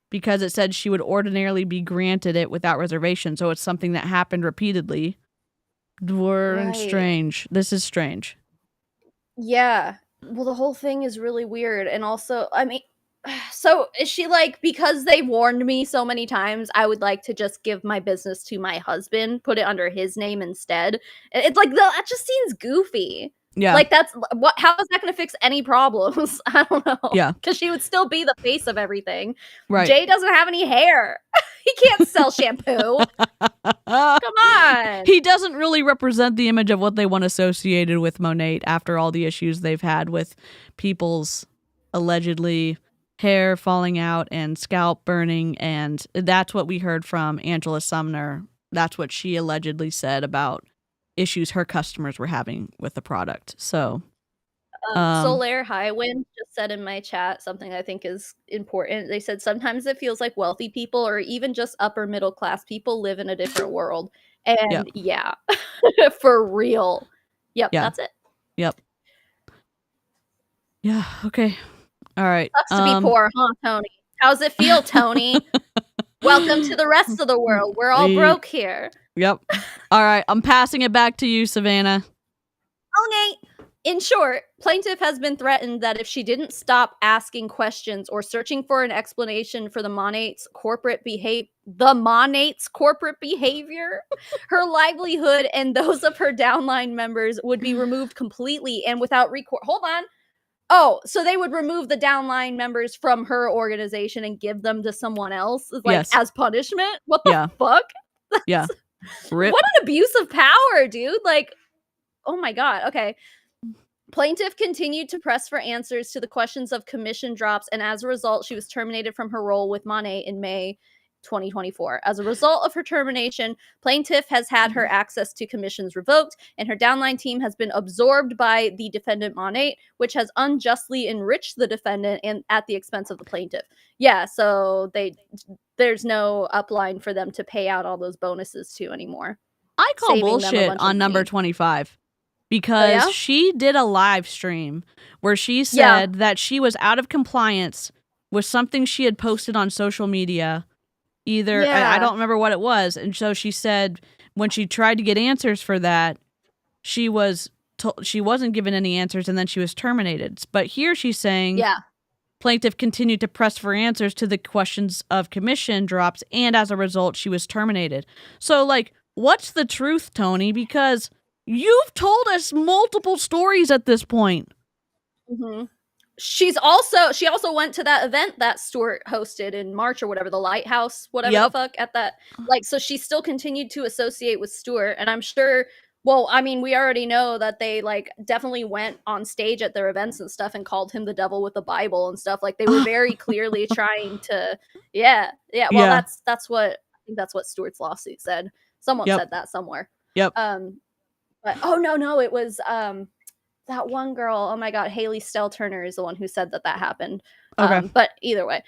because it said she would ordinarily be granted it without reservation. So it's something that happened repeatedly. Right. Strange. This is strange. Yeah. Well, the whole thing is really weird. And also, I mean, so is she like, because they warned me so many times, I would like to just give my business to my husband, put it under his name instead. It's like, that just seems goofy. Yeah. Like, how is that going to fix any problems? I don't know. Yeah. Because she would still be the face of everything. Right. Jay doesn't have any hair. He can't sell shampoo. Come on. He doesn't really represent the image of what they want associated with Monat after all the issues they've had with people's allegedly hair falling out and scalp burning. And that's what we heard from Angela Sumner. That's what she allegedly said about issues her customers were having with the product. So Solaire Highwind just said in my chat something I think is important. They said sometimes it feels like wealthy people or even just upper middle class people live in a different world. And yeah, for real. Yep, that's it. Yep. Yeah, okay. All right. Sucks to be poor, huh, Tony? How's it feel, Tony? Welcome to the rest of the world. We're all broke here. Yep. All right. I'm passing it back to you, Savannah. Oh, Nate. In short, plaintiff has been threatened that if she didn't stop asking questions or searching for an explanation for the Monat's corporate behavior, her livelihood and those of her downline members would be removed completely and without recourse. Hold on. Oh, so they would remove the downline members from her organization and give them to someone else, like as punishment? What the fuck? Yeah. Rip. What an abuse of power, dude. Like, oh my God. Okay. Plaintiff continued to press for answers to the questions of commission drops, and as a result, she was terminated from her role with Monat in May 2024. As a result of her termination, plaintiff has had her access to commissions revoked, and her downline team has been absorbed by the defendant Monat, which has unjustly enriched the defendant and at the expense of the plaintiff. Yeah, so there's no upline for them to pay out all those bonuses to anymore. I call bullshit on number 25. Because she did a live stream where she said that she was out of compliance with something she had posted on social media. I don't remember what it was. And so she said when she tried to get answers for that, she wasn't given any answers and then she was terminated. But here she's saying plaintiff continued to press for answers to the questions of commission drops, and as a result, she was terminated. So, like, what's the truth, Toni? Because you've told us multiple stories at this point. Mm-hmm. She also went to that event that Stuart hosted in March or whatever, the Lighthouse, whatever the fuck at that. Like, so she still continued to associate with Stuart, and I'm sure. Well, I mean, we already know that they like definitely went on stage at their events and stuff and called him the devil with the Bible and stuff. Like, they were very clearly trying to. Well, that's what I think. That's what Stuart's lawsuit said. Someone said that somewhere. Yep. But no, it was that one girl. Oh my God, Haley Stell-Turner is the one who said that happened. Okay. But either way,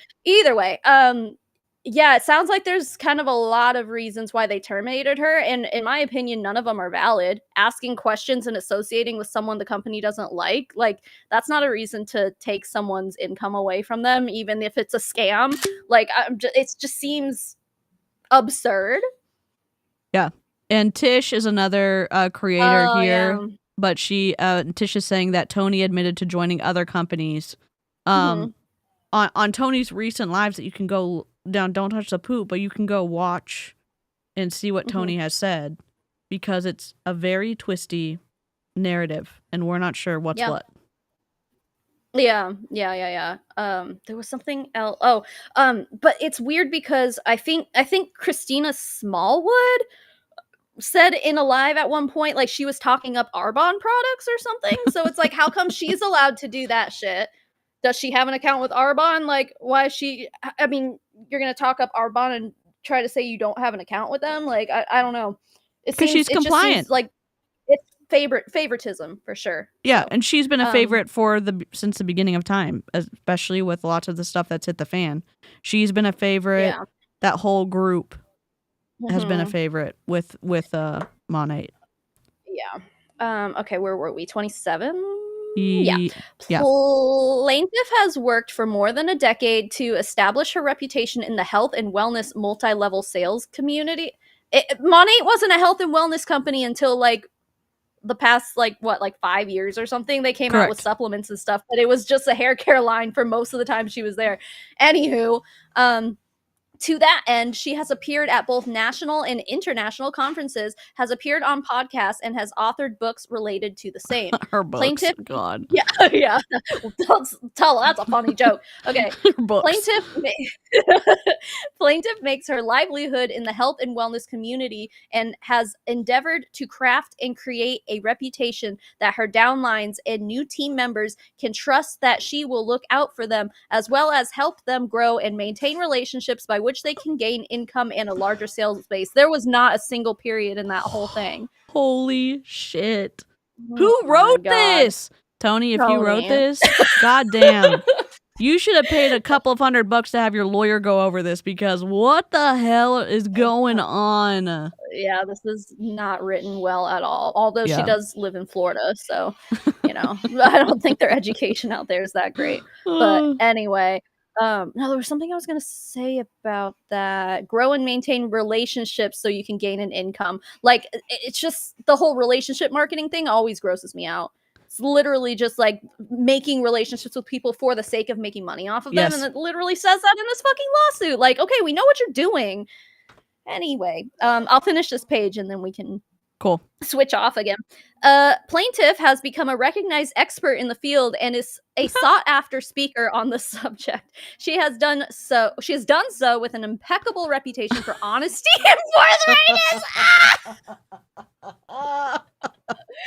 it sounds like there's kind of a lot of reasons why they terminated her, and in my opinion, none of them are valid. Asking questions and associating with someone the company doesn't like that's not a reason to take someone's income away from them, even if it's a scam. Like, it just seems absurd. Yeah. And Tish is another creator here, but Tish is saying that Toni admitted to joining other companies. On Toni's recent lives that you can go down, don't touch the poop, but you can go watch and see what Toni has said, because it's a very twisty narrative, and we're not sure what's what. Yeah. There was something else. But it's weird because I think Christina Smallwood said in a live at one point, like, she was talking up Arbonne products or something. So it's like, how come she's allowed to do that shit? does she have an account with Arbonne? Like, why is she? I mean, you're gonna talk up Arbonne and try to say you don't have an account with them? Like, I don't know. Because she's compliant. Just seems like it's favoritism for sure. Yeah, so, and she's been a favorite since the beginning of time, especially with lots of the stuff that's hit the fan. She's been a favorite. Yeah. That whole group has been a favorite with Monat. Yeah. Okay, where were we? 27? Yeah. Plaintiff has worked for more than a decade to establish her reputation in the health and wellness multi-level sales community. Monat wasn't a health and wellness company until like the past 5 years or something. They came out with supplements and stuff, but it was just a hair care line for most of the time she was there. Anywho, to that end, she has appeared at both national and international conferences, has appeared on podcasts, and has authored books related to the same. Her books, Plaintiff, God. Yeah. Tell her that's a funny joke. Okay. Plaintiff makes her livelihood in the health and wellness community and has endeavored to craft and create a reputation that her downlines and new team members can trust that she will look out for them, as well as help them grow and maintain relationships by which they can gain income and a larger sales base. There was not a single period in that whole thing. Holy shit. Who wrote this? Tony, if you wrote this, goddamn. You should have paid a couple of $100 to have your lawyer go over this, because what the hell is going on? Yeah, this is not written well at all. Although she does live in Florida, so, I don't think their education out there is that great. But anyway, no, there was something I was going to say about that. Grow and maintain relationships so you can gain an income. Like, it's just the whole relationship marketing thing always grosses me out. It's literally just like making relationships with people for the sake of making money off of them. And it literally says that in this fucking lawsuit. Like, okay, we know what you're doing. Anyway, I'll finish this page and then we can switch off again. Plaintiff has become a recognized expert in the field and is a sought-after speaker on the subject. She has done so with an impeccable reputation for honesty and forthrightness.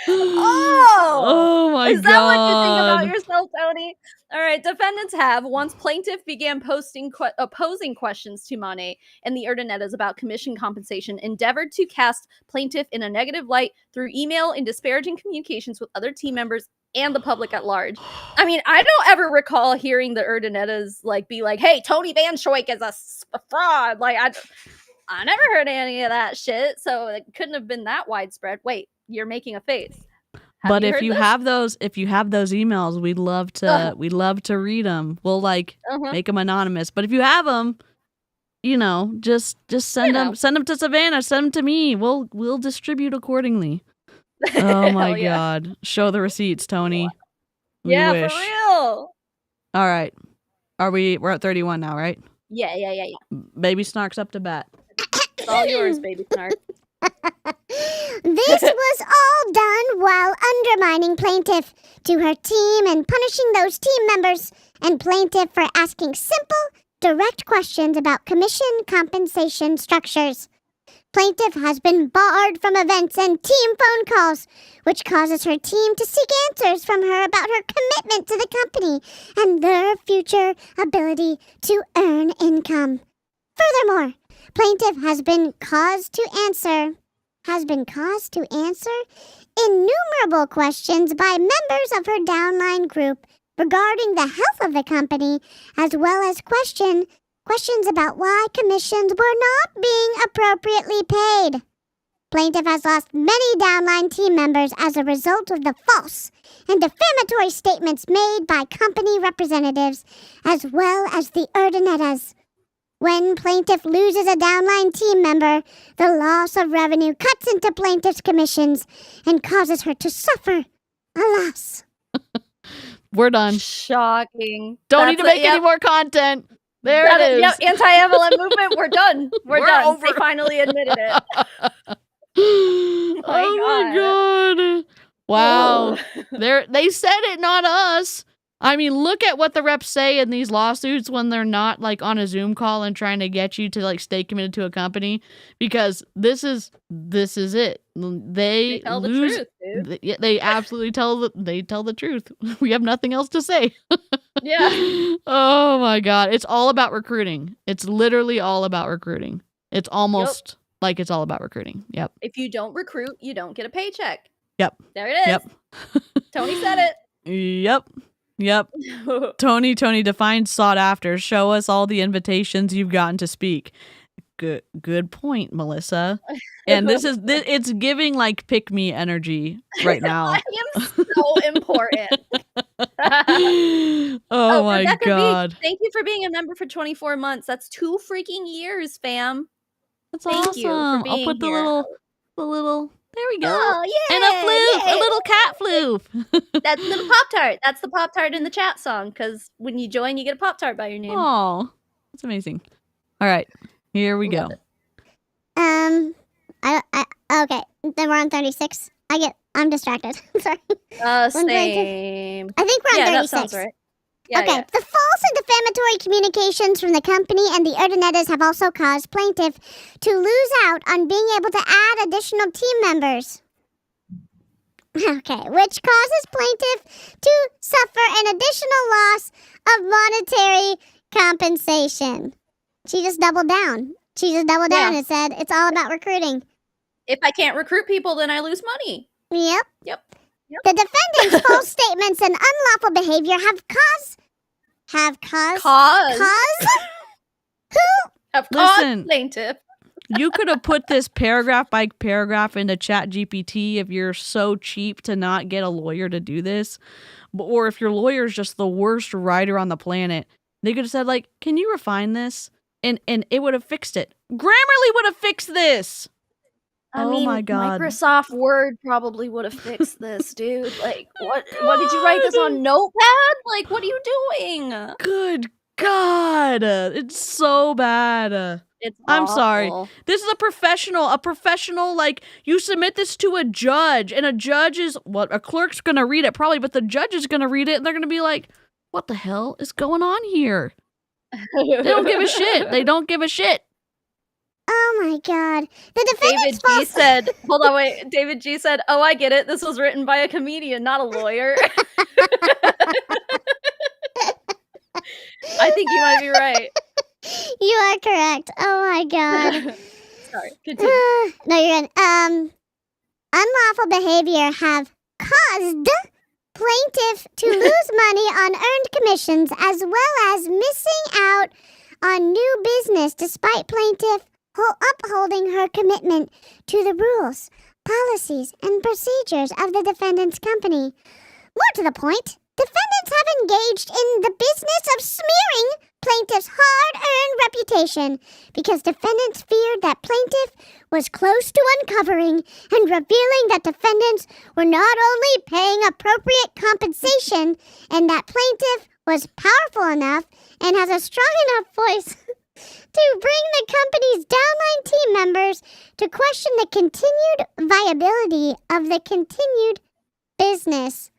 Oh my God. Is that what you think about yourself, Tony? All right, defendants have, once plaintiff began opposing questions to Monat and the Urdanettas about commission compensation, endeavored to cast plaintiff in a negative light through email and disparaging communications with other team members and the public at large. I mean, I don't ever recall hearing the Urdanettas be like, hey, Toni Vanschoyck is a fraud. Like, I never heard any of that shit, so it couldn't have been that widespread. Wait, you're making a face. But if you have those emails, we'd love to read them. We'll make them anonymous. But if you have them, just send them to Savannah, send them to me. We'll distribute accordingly. Oh my God. Show the receipts, Tony. We wish. For real. All right. We're at 31 now, right? Yeah. Baby Snark's up to bat. It's all yours, Baby Snark. This was all done while undermining plaintiff to her team and punishing those team members and plaintiff for asking simple, direct questions about commission compensation structures. Plaintiff has been barred from events and team phone calls, which causes her team to seek answers from her about her commitment to the company and their future ability to earn income. Furthermore, plaintiff has been caused to answer innumerable questions by members of her downline group regarding the health of the company, as well as questions about why commissions were not being appropriately paid. Plaintiff has lost many downline team members as a result of the false and defamatory statements made by company representatives, as well as the Urdanettas. When plaintiff loses a downline team member, the loss of revenue cuts into plaintiff's commissions and causes her to suffer a loss. We're done. Shocking. Don't need to make any more content. There it is. Yep, anti-MLM movement, we're done. We're done. Over. They finally admitted it. Oh my God. Wow. They said it, not us. I mean, look at what the reps say in these lawsuits when they're not like on a Zoom call and trying to get you to like stay committed to a company, because this is it. They tell the lose. truth, dude. They absolutely tell the truth. We have nothing else to say. Yeah. Oh my God. It's all about recruiting. It's literally all about recruiting. It's almost like it's all about recruiting. Yep. If you don't recruit, you don't get a paycheck. Yep. There it is. Yep. Tony said Yep. it. Toni defined sought after. Show us all the invitations you've gotten to speak. Good point, Melissa. And it's giving like pick me energy right now. I am so important. Oh my Rebecca God. B, thank you for being a member for 24 months. That's 2 freaking years, fam. That's Thank awesome. you for being I'll put the here. little there we go. Oh, yeah. And a floof, a little cat floof. That little Pop-Tart. That's the Pop-Tart in the chat song, because when you join, you get a Pop-Tart by your name. Oh, that's amazing. All right, here we go. Okay, then we're on 36. I'm distracted. Sorry. Same. I think we're on 36. That sounds right. Yeah, Okay, yeah. the false and defamatory communications from the company and the Urdanettas have also caused plaintiff to lose out on being able to add additional team members. Okay, which causes plaintiff to suffer an additional loss of monetary compensation. She just doubled down. And said it's all about recruiting. If I can't recruit people, then I lose money. Yep. The defendant's false statements and unlawful behavior have caused Listen. Plaintiff. You could have put this paragraph by paragraph into ChatGPT if you're so cheap to not get a lawyer to do this. Or if your lawyer is just the worst writer on the planet, they could have said, like, can you refine this? And it would have fixed it. Grammarly would have fixed this. I mean, my God. Microsoft Word probably would have fixed this, dude. Like, what did you write this on Notepad? Like, what are you doing? Good God. It's so bad. It's I'm sorry. awful. This is a professional, like, you submit this to a judge, and a judge is, a clerk's going to read it probably, but the judge is going to read it, and they're going to be like, what the hell is going on here? They don't give a shit. They don't give a shit. Oh my God. The defendant's David G said, hold on, wait. David G said, oh, I get it. This was written by a comedian, not a lawyer. I think you might be right. You are correct. Oh my God. Sorry, continue. No, you're good. Unlawful behavior have caused plaintiff to lose money on earned commissions as well as missing out on new business despite plaintiff upholding her commitment to the rules, policies, and procedures of the defendant's company. More to the point, defendants have engaged in the business of smearing plaintiff's hard-earned reputation because defendants feared that plaintiff was close to uncovering and revealing that defendants were not only paying appropriate compensation and that plaintiff was powerful enough and has a strong enough voice to bring the company's downline team members to question the continued viability of the continued business.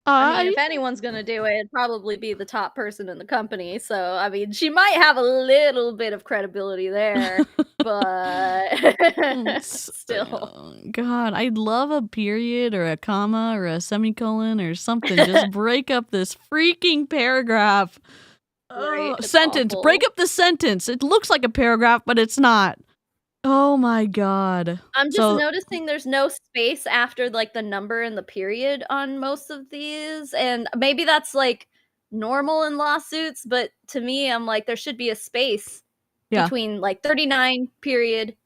I mean, if anyone's gonna do it, it'd probably be the top person in the company. So, I mean, she might have a little bit of credibility there, but still. God, I'd love a period or a comma or a semicolon or something. Just break up this freaking paragraph. Right, Sentence. awful. Break up the sentence. It looks like a paragraph, but it's not. Oh my God. I'm just noticing there's no space after like the number and the period on most of these, and maybe that's like normal in lawsuits, but to me I'm like there should be a space between like 39 period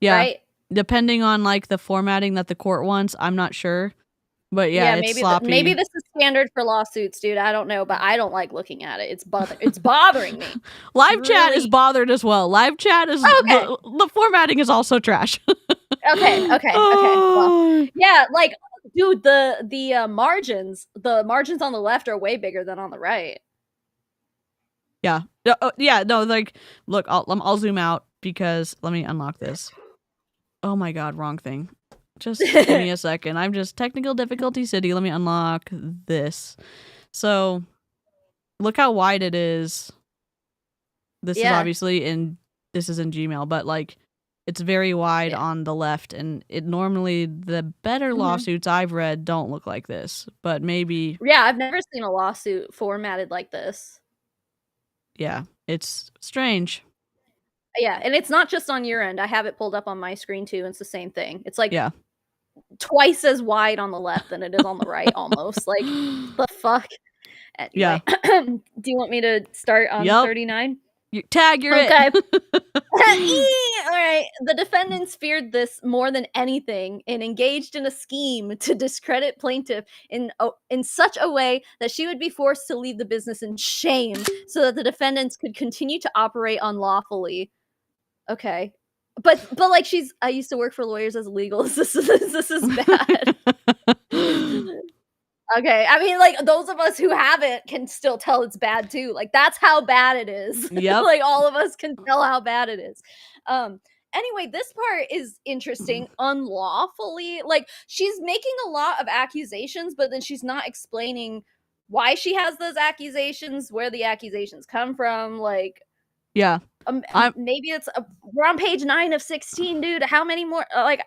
right? Depending on like the formatting that the court wants, I'm not sure. But yeah, it's sloppy. Maybe this is standard for lawsuits, dude. I don't know, but I don't like looking at it. It's bothering me. Live chat is bothered as well. Live chat is the formatting is also trash. Okay. Well, yeah, like, dude, the margins on the left are way bigger than on the right. Yeah. No, like, look, I'll zoom out because let me unlock this. Oh my God, wrong thing. Just give me a second. I'm just technical difficulty city. Let me unlock this. So look how wide it is. This is obviously in Gmail, but like it's very wide on the left, and it normally the better lawsuits I've read don't look like this, but maybe I've never seen a lawsuit formatted like this. Yeah, it's strange. Yeah, and it's not just on your end. I have it pulled up on my screen too. It's the same thing. It's like twice as wide on the left than it is on the right, almost. Like, the fuck? Anyway, do you want me to start on 39? Tag, you're okay. it. All right. The defendants feared this more than anything and engaged in a scheme to discredit plaintiff in such a way that she would be forced to leave the business in shame so that the defendants could continue to operate unlawfully. Okay. But like I used to work for lawyers as legals. This is bad. Okay. I mean, like, those of us who haven't can still tell it's bad too. Like, that's how bad it is. Yep. Like, all of us can tell how bad it is. Anyway, this part is interesting. Unlawfully. Like, she's making a lot of accusations, but then she's not explaining why she has those accusations, where the accusations come from. Like, maybe it's we're on page 9 of 16, dude. How many more? Like,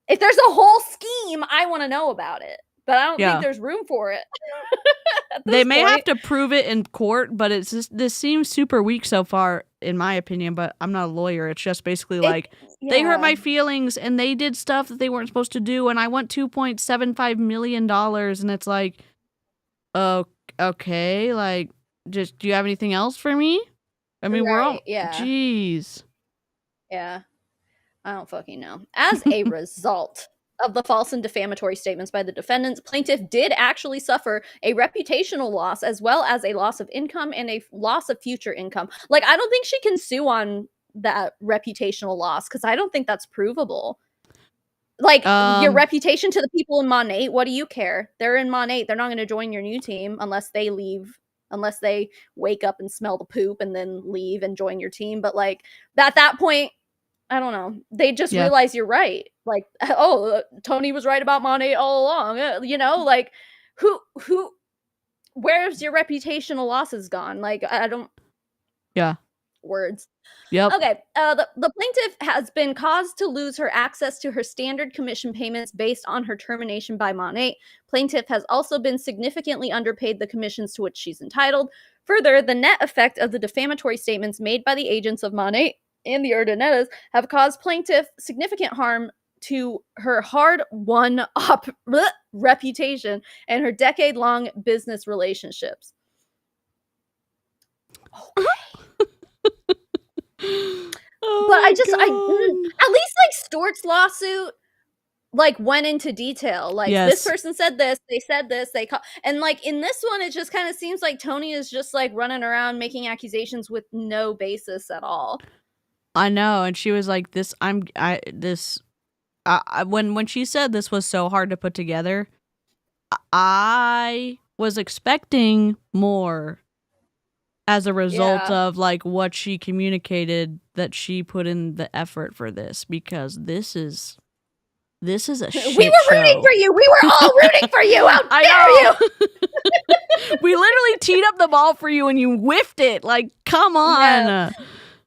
if there's a whole scheme, I want to know about it. But I don't think there's room for it. They may have to prove it in court, but it's just, this seems super weak so far, in my opinion. But I'm not a lawyer. It's just basically like, they hurt my feelings and they did stuff that they weren't supposed to do. And I want $2.75 million. And it's like, oh, okay. Like, just, do you have anything else for me? I mean, we're all, jeez. Yeah. I don't fucking know. As a result of the false and defamatory statements by the defendants, plaintiff did actually suffer a reputational loss as well as a loss of income and a loss of future income. Like, I don't think she can sue on that reputational loss because I don't think that's provable. Like, your reputation to the people in Monat, what do you care? They're in Monat. They're not going to join your new team unless they leave, unless they wake up and smell the poop and then leave and join your team. But like, at that point, I don't know. They just realize you're right. Like, oh, Toni was right about Monat all along. You know, like, where's your reputational losses gone? Like, I don't. Yeah. Words. Yep. Okay. The plaintiff has been caused to lose her access to her standard commission payments based on her termination by Monat. Plaintiff has also been significantly underpaid the commissions to which she's entitled. Further, the net effect of the defamatory statements made by the agents of Monat and the Urdanettas have caused plaintiff significant harm to her hard-won reputation and her decade-long business relationships. Okay. But at least like Stewart's lawsuit like went into detail. Like, this person said this, they said this, and like in this one, it just kind of seems like Toni is just like running around making accusations with no basis at all. I know, and she was like, when she said this was so hard to put together, I was expecting more as a result of like what she communicated, that she put in the effort for this, because this is a shit We were rooting for you. We were all rooting for you. How dare you? We literally teed up the ball for you and you whiffed it. Like, come on. Yeah.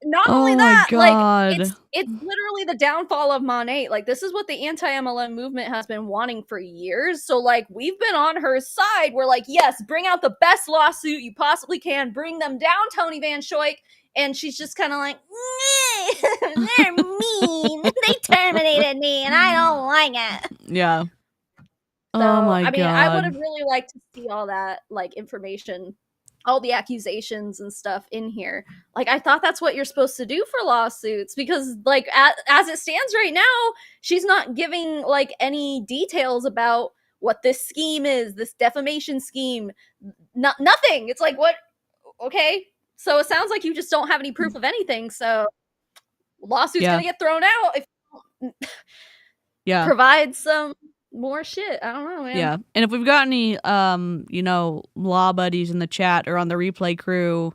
Not only that, like, it's literally the downfall of Monat. Like, this is what the anti-MLM movement has been wanting for years. So, like, we've been on her side. We're like, yes, bring out the best lawsuit you possibly can. Bring them down, Toni Vanschoyck. And she's just kind of like, they're mean. They terminated me, and I don't like it. Yeah. So, oh my God. I mean, I would have really liked to see all that, like, information, all the accusations and stuff in here. Like, I thought that's what you're supposed to do for lawsuits, because like as it stands right now, she's not giving like any details about what this scheme is, this defamation scheme. Nothing. It's like, what? Okay. So it sounds like you just don't have any proof of anything. So lawsuit's gonna get thrown out if you don't provide some more shit. I don't know, man. Yeah. And if we've got any law buddies in the chat or on the replay crew,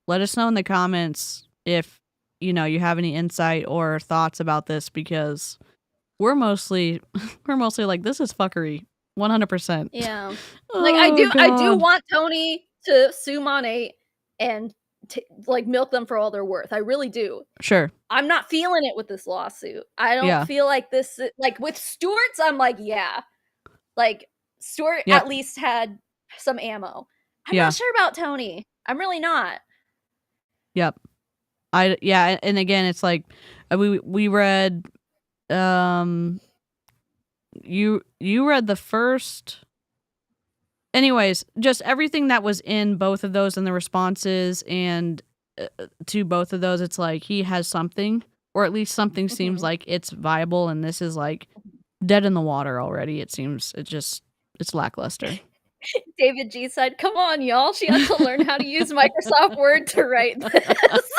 let us know in the comments if you have any insight or thoughts about this, because we're mostly like, this is fuckery. 100%. Yeah. Oh, Like I do God. want Toni to sue Monat and like milk them for all they're worth. I really do. Sure. I'm not feeling it with this lawsuit. I don't Yeah. feel like this, like with Stewart's, I'm like, yeah. Like Stewart Yep. at least had some ammo. I'm Yeah. not sure about Toni. I'm really not. Yep. Yeah, and again, it's like we read you read the first. Anyways, just everything that was in both of those and the responses and to both of those, it's like he has something, or at least something seems like it's viable, and this is like dead in the water already. It seems it's lackluster. David G said, "Come on, y'all. She has to learn how to use Microsoft Word to write this."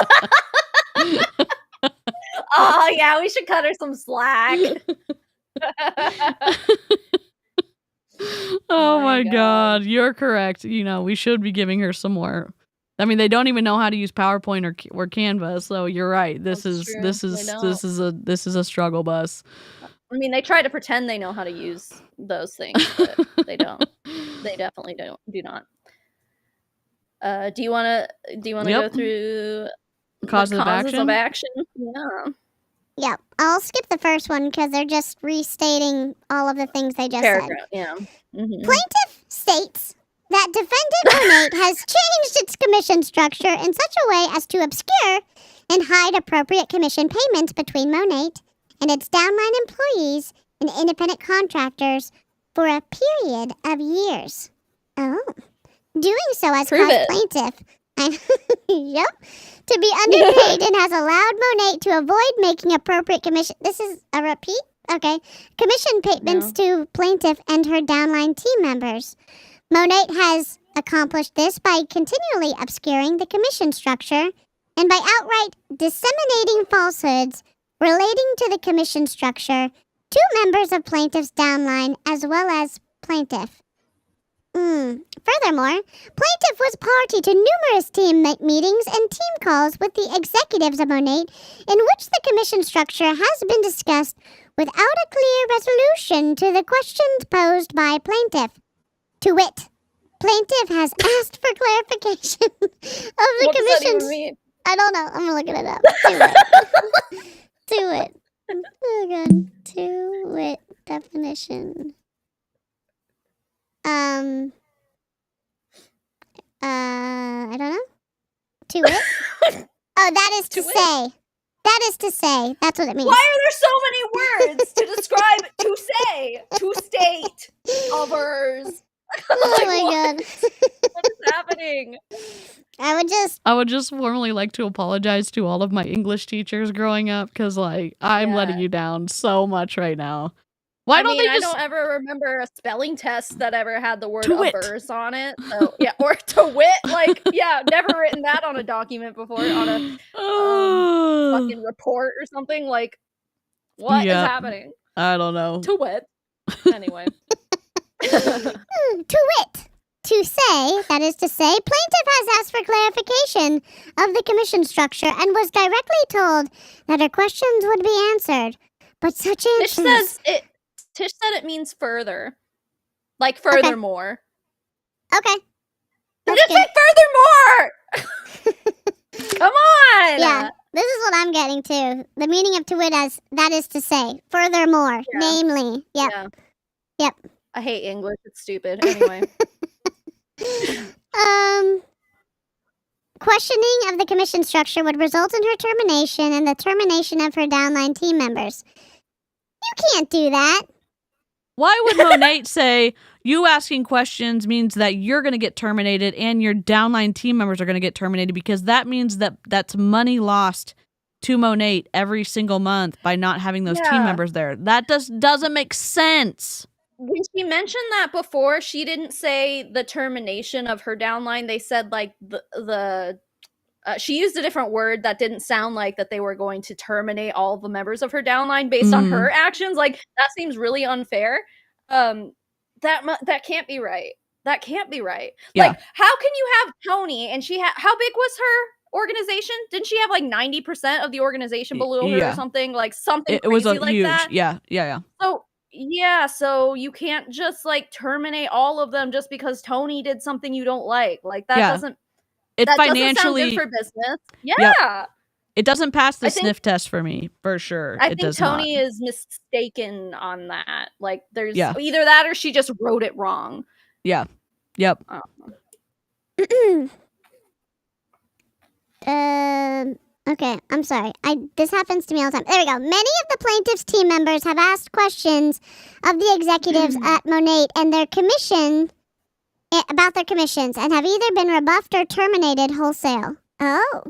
Oh yeah, we should cut her some slack. Oh my God, you're correct. We should be giving her some more. I mean, they don't even know how to use PowerPoint or Canva, so you're right. This is a struggle bus. I mean, they try to pretend they know how to use those things, but they don't. They definitely do not. Do you want to go through causes of action? Yeah. Yep. I'll skip the first one because they're just restating all of the things they just said. Yeah. Mm-hmm. Plaintiff states that defendant Monat has changed its commission structure in such a way as to obscure and hide appropriate commission payments between Monat and its downline employees and independent contractors for a period of years. Oh. Doing so has caused plaintiff yep, to be underpaid and has allowed Monat to avoid making appropriate commission. This is a repeat? Okay. Commission payments to plaintiff and her downline team members. Monat has accomplished this by continually obscuring the commission structure and by outright disseminating falsehoods relating to the commission structure to members of plaintiff's downline as well as plaintiff. Furthermore, plaintiff was party to numerous team meetings and team calls with the executives of Monat in which the commission structure has been discussed without a clear resolution to the questions posed by plaintiff. To wit, plaintiff has asked for clarification of the commission. Does that even mean? I don't know. I'm looking it up. To it. Oh God. To it definition. I don't know. To it? Oh, that is to say. That is to say. That's what it means. Why are there so many words to describe to say, to state, others? Oh my God. What is happening? I would just formally like to apologize to all of my English teachers growing up because I'm letting you down so much right now. I don't ever remember a spelling test that ever had the word "avers" on it. So yeah, or to wit, never written that on a document before, on a fucking report or something. Like, what is happening? I don't know. To wit. Anyway. To wit. To say, that is to say, plaintiff has asked for clarification of the commission structure and was directly told that her questions would be answered. But such answers... Tish said it means further. Like, furthermore. Okay. Did it say furthermore? Come on! Yeah, this is what I'm getting to. The meaning of to wit as, that is to say, furthermore, namely. Yep. Yeah. Yep. I hate English. It's stupid. Anyway. Questioning of the commission structure would result in her termination and the termination of her downline team members. You can't do that. Why would Monat say you asking questions means that you're going to get terminated and your downline team members are going to get terminated? Because that means that's money lost to Monat every single month by not having those team members there. That doesn't make sense. When she mentioned that before, she didn't say the termination of her downline. They said like she used a different word that didn't sound like that they were going to terminate all of the members of her downline based on her actions. Like, that seems really unfair. That can't be right. That can't be right. Yeah. Like, how can you have Toni and how big was organization? Didn't she have like 90% of the organization below her or something? Like something it was crazy like huge. that. Yeah. So yeah, so you can't just like terminate all of them just because Toni did something you don't like. Like that doesn't it doesn't sound good for business. Yeah. It doesn't pass the I think- sniff test for me, for sure. I It think does Toni not. is mistaken on that. Like there's either that or she just wrote it wrong. Yeah. Yep. Okay, I'm sorry. This happens to me all the time. There we go. Many of the plaintiff's team members have asked questions of the executives at Monat and their commission about their commissions and have either been rebuffed or terminated wholesale. Oh.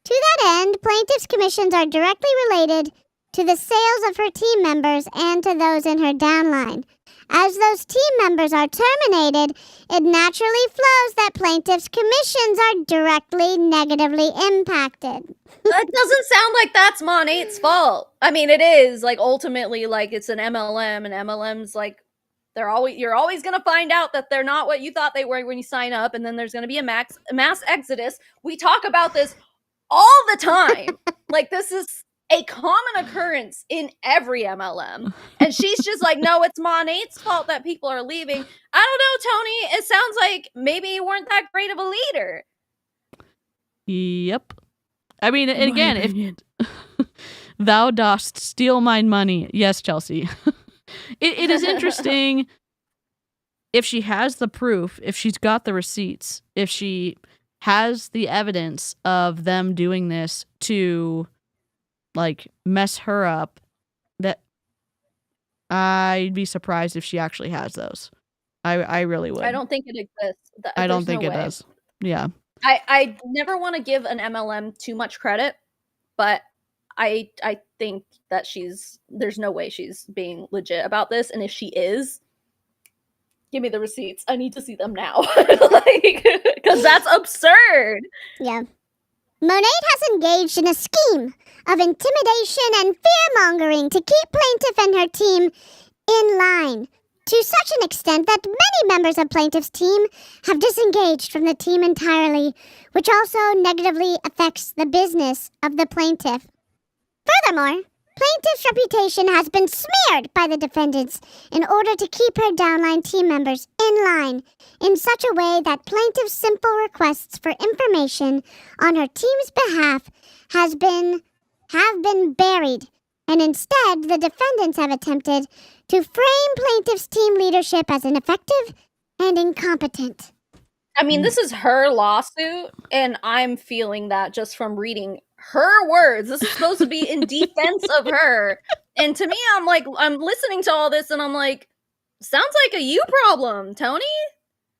To that end, plaintiff's commissions are directly related to the sales of her team members and to those in her downline. As those team members are terminated, it naturally flows that plaintiff's commissions are directly negatively impacted. That doesn't sound like that's Monat's fault. I mean, it is like ultimately like it's an MLM, and MLMs like you're always gonna find out that they're not what you thought they were when you sign up, and then there's gonna be a mass exodus. We talk about this all the time. Like this is a common occurrence in every MLM. And she's just like, no, it's Monat's fault that people are leaving. I don't know, Toni. It sounds like maybe you weren't that great of a leader. Yep. I mean, and again, if thou dost steal mine money. Yes, Chelsea. It is interesting if she has the proof, if she's got the receipts, if she has the evidence of them doing this to like mess her up, that I'd be surprised if she actually has those. I really would. I don't think it exists. I don't think it does. Yeah. I never want to give an MLM too much credit, but I think that there's no way she's being legit about this, and if she is, give me the receipts. I need to see them now. Like, because that's absurd. Yeah. Monat has engaged in a scheme of intimidation and fear-mongering to keep plaintiff and her team in line, to such an extent that many members of plaintiff's team have disengaged from the team entirely, which also negatively affects the business of the plaintiff. Furthermore, plaintiff's reputation has been smeared by the defendants in order to keep her downline team members in line in such a way that plaintiff's simple requests for information on her team's behalf have been buried, and instead the defendants have attempted to frame plaintiff's team leadership as ineffective and incompetent. I mean, this is her lawsuit, and I'm feeling that just from reading her words. This is supposed to be in defense of her. And to me, I'm listening to all this and I'm like, sounds like a you problem, Toni.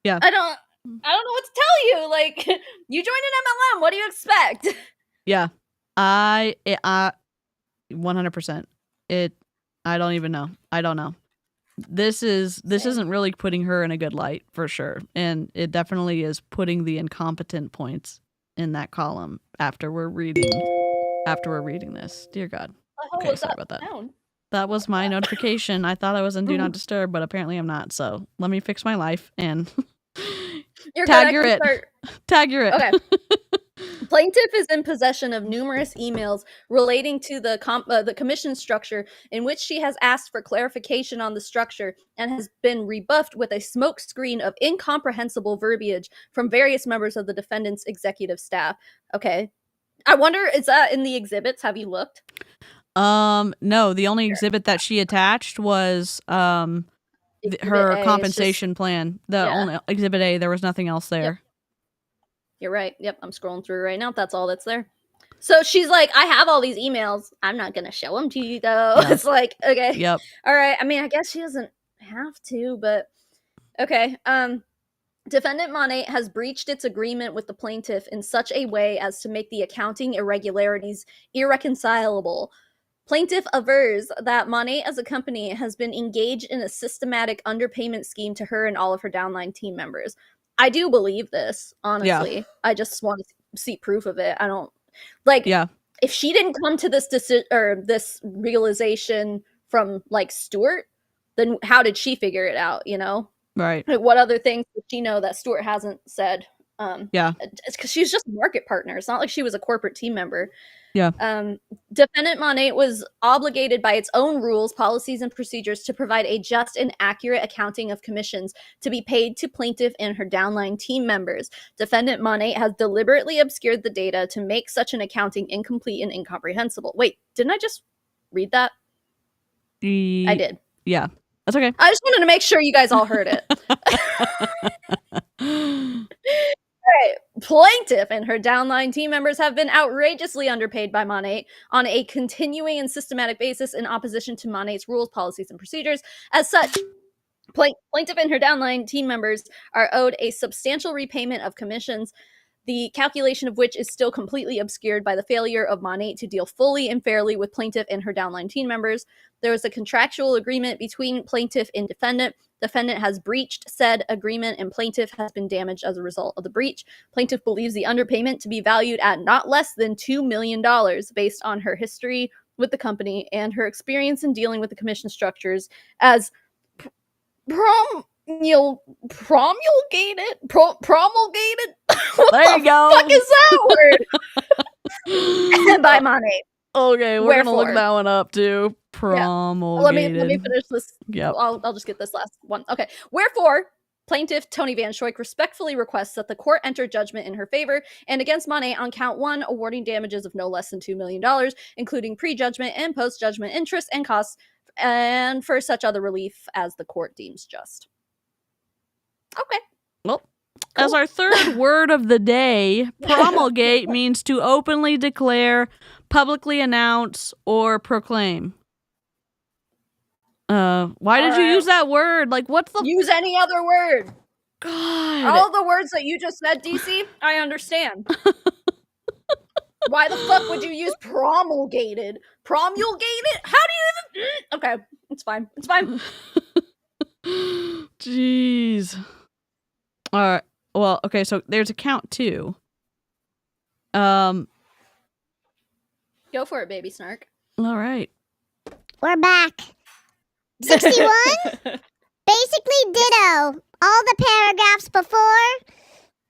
Yeah. I don't know what to tell you. Like, you joined an MLM. What do you expect? Yeah. I 100%. I don't even know. I don't know. This isn't really putting her in a good light for sure. And it definitely is putting the incompetent points in that column after we're reading this. Dear God. Okay, sorry about that. That was my notification. I thought I was in Do Not Disturb, but apparently I'm not. So let me fix my life and tag your it. Okay. Plaintiff is in possession of numerous emails relating to the commission structure in which she has asked for clarification on the structure and has been rebuffed with a smokescreen of incomprehensible verbiage from various members of the defendant's executive staff. Okay. I wonder, is that in the exhibits? Have you looked? No, the only exhibit that she attached was her compensation plan. Only exhibit A, there was nothing else there. Yep. You're right. Yep, I'm scrolling through right now. That's all that's there. So she's like, I have all these emails. I'm not going to show them to you, though. Yep. It's like, okay. Yep. All right. I mean, I guess she doesn't have to, but okay. Defendant Monat has breached its agreement with the plaintiff in such a way as to make the accounting irregularities irreconcilable. Plaintiff avers that Monat as a company has been engaged in a systematic underpayment scheme to her and all of her downline team members. I do believe this, honestly. Yeah. I just want to see proof of it. I don't if she didn't come to this this realization from like Stuart, then how did she figure it out, you know? Right. Like, what other things did she know that Stuart hasn't said Yeah. It's because she's just a market partner. It's not like she was a corporate team member. Yeah. Defendant Monat was obligated by its own rules, policies, and procedures to provide a just and accurate accounting of commissions to be paid to plaintiff and her downline team members. Defendant Monat has deliberately obscured the data to make such an accounting incomplete and incomprehensible. Wait, didn't I just read that? I did. Yeah. That's okay. I just wanted to make sure you guys all heard it. Right. Plaintiff and her downline team members have been outrageously underpaid by Monat on a continuing and systematic basis in opposition to Monat's rules, policies, and procedures. As such, plaintiff and her downline team members are owed a substantial repayment of commissions, the calculation of which is still completely obscured by the failure of Monat to deal fully and fairly with plaintiff and her downline team members. There is a contractual agreement between plaintiff and defendant. Defendant has breached said agreement and plaintiff has been damaged as a result of the breach. Plaintiff believes the underpayment to be valued at not less than $2 million based on her history with the company and her experience in dealing with the commission structures as promulgated? What There you go. fuck is that word? By Monat. Okay, we're gonna look Wherefore. that one up too. Promulgated. Let me finish this. Yep. I'll just get this last one. Okay. Wherefore, plaintiff Toni Vanschoyck respectfully requests that the court enter judgment in her favor and against Monat on count 1, awarding damages of no less than $2 million, including pre-judgment and post-judgment interest and costs, and for such other relief as the court deems just. Okay. Well, as our third word of the day, promulgate means to openly declare, publicly announce, or proclaim. Why did you use that word? Like, what's the... Use any other word. God. All the words that you just said, DC, I understand. Why the fuck would you use promulgated? Promulgated? How do you even... Okay, it's fine. It's fine. Jeez. All right. Well, okay, so there's a count 2. Go for it, baby snark. All right. We're back. 61? Basically ditto. All the paragraphs before,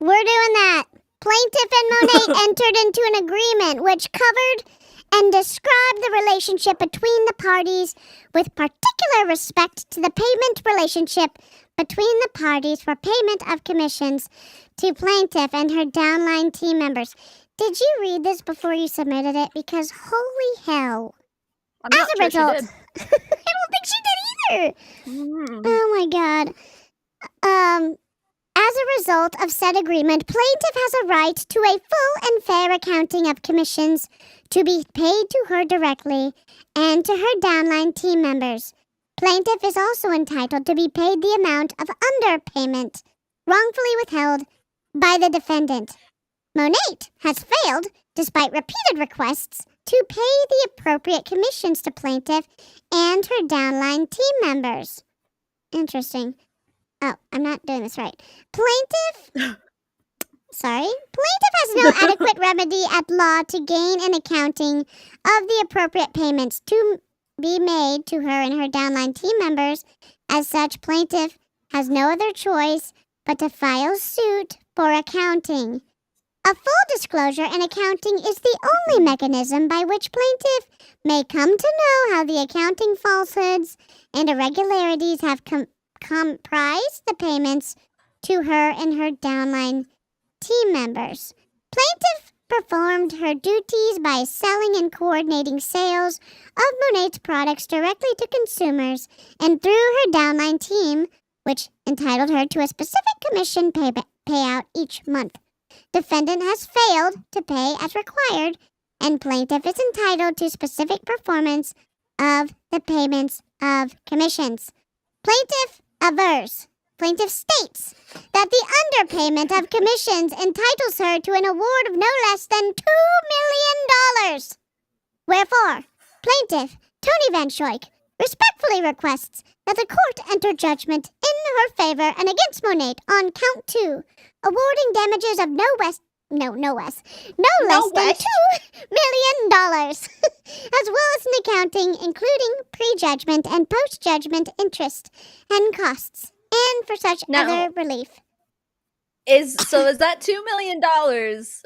we're doing that. Plaintiff and Monat entered into an agreement which covered and described the relationship between the parties with particular respect to the payment relationship between the parties for payment of commissions to plaintiff and her downline team members. Did you read this before you submitted it? Because holy hell. I'm not As a sure result, she did. I don't think she did either. Oh my god. As a result of said agreement, plaintiff has a right to a full and fair accounting of commissions to be paid to her directly and to her downline team members. Plaintiff is also entitled to be paid the amount of underpayment wrongfully withheld by the defendant. Monat has failed, despite repeated requests, to pay the appropriate commissions to plaintiff and her downline team members. Interesting. Oh, I'm not doing this right. Plaintiff has no adequate remedy at law to gain an accounting of the appropriate payments to be made to her and her downline team members. As such, plaintiff has no other choice but to file suit for accounting. A full disclosure and accounting is the only mechanism by which plaintiff may come to know how the accounting falsehoods and irregularities have comprised the payments to her and her downline team members. Plaintiff performed her duties by selling and coordinating sales of Monat's products directly to consumers and through her downline team, which entitled her to a specific commission payout each month. Defendant has failed to pay as required, and plaintiff is entitled to specific performance of the payments of commissions. Plaintiff avers. Plaintiff states that the underpayment of commissions entitles her to an award of no less than $2 million. Wherefore, plaintiff Toni Vanschoyck respectfully requests that the court enter judgment in her favor and against Monat on count 2, awarding damages of no less than $2 million, as well as an accounting including pre-judgment and post-judgment interest and costs, and for such other relief. Is that $2 million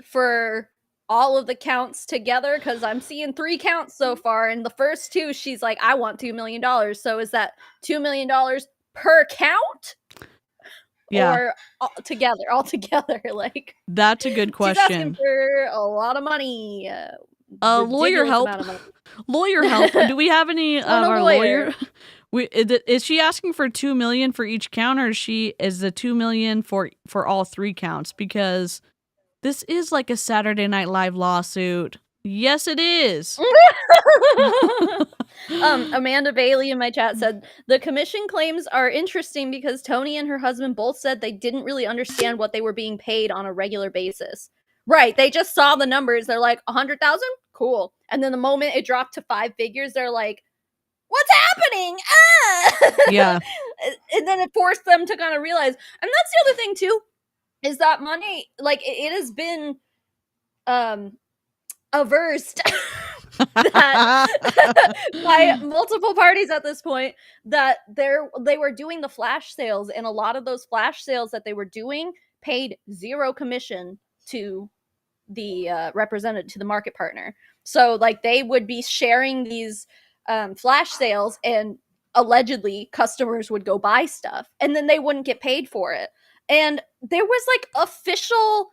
for all of the counts together? Because I'm seeing 3 counts so far, and the first 2, she's like, I want $2 million. So is that $2 million per count? Yeah. Or all together? Like, that's a good she's asking question. for a lot of money. Lawyer ridiculous help. amount of money. Lawyer help. Do we have any of Want a our lawyer. Is she asking for $2 million for each count, or is the $2 million for all 3 counts? Because this is like a Saturday Night Live lawsuit. Yes, it is. Amanda Bailey in my chat said the commission claims are interesting because Toni and her husband both said they didn't really understand what they were being paid on a regular basis. Right, they just saw the numbers. They're like, 100,000, cool. And then the moment it dropped to 5 figures, they're like, what's happening? Yeah. And then it forced them to kind of realize. And that's the other thing too, is that money, like, it has been averse that by multiple parties at this point, that they were doing the flash sales, and a lot of those flash sales that they were doing paid 0 commission to the representative, to the market partner. So like they would be sharing these flash sales, and allegedly customers would go buy stuff and then they wouldn't get paid for it. And there was like official,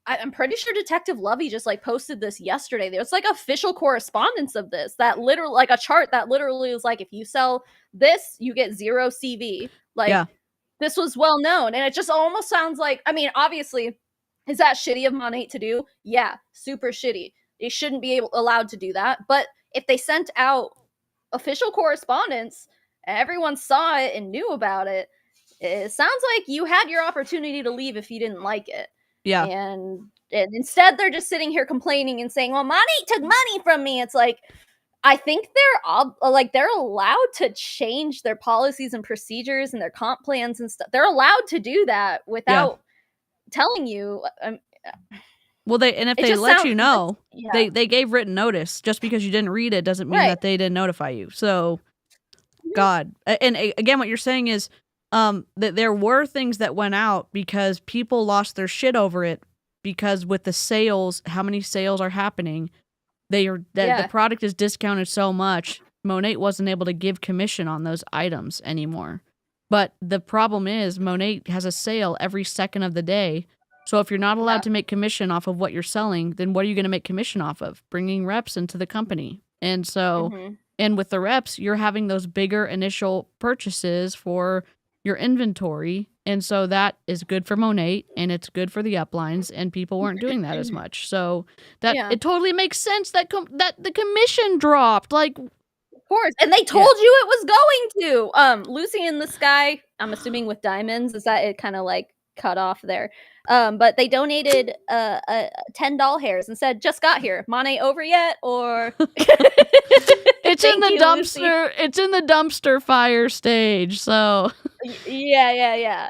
I'm pretty sure Detective Lovey just like posted this yesterday. There's like official correspondence of this, that literally, like a chart that literally was like, if you sell this, you get 0 CV. Like, Yeah. this was well known. And it just almost sounds like, I mean, obviously, is that shitty of Monat to do? Yeah, super shitty. They shouldn't be allowed to do that. But if they sent out official correspondence, everyone saw it and knew about it, it sounds like you had your opportunity to leave if you didn't like it. Yeah. And instead they're just sitting here complaining and saying, well, Monat took money from me. It's like, I think they're allowed to change their policies and procedures and their comp plans and stuff. They're allowed to do that without telling you. Well, if they let you know, yeah. they gave written notice. Just because you didn't read it doesn't mean that they didn't notify you. So, God. And again, what you're saying is that there were things that went out because people lost their shit over it, because with the sales, how many sales are happening, the product is discounted so much, Monat wasn't able to give commission on those items anymore. But the problem is Monat has a sale every second of the day. So if you're not allowed to make commission off of what you're selling, then what are you going to make commission off of? Bringing reps into the company. And so, and with the reps, you're having those bigger initial purchases for your inventory. And so that is good for Monat, and it's good for the uplines, and people weren't doing that as much. So that it totally makes sense that that the commission dropped. Like, of course. And they told you it was going to. Lucy in the Sky, I'm assuming with diamonds, is that it kind of like cut off there. But they donated 10 doll hairs and said, just got here. Monat over yet? Or it's in the dumpster. Lucy. It's in the dumpster fire stage. So yeah.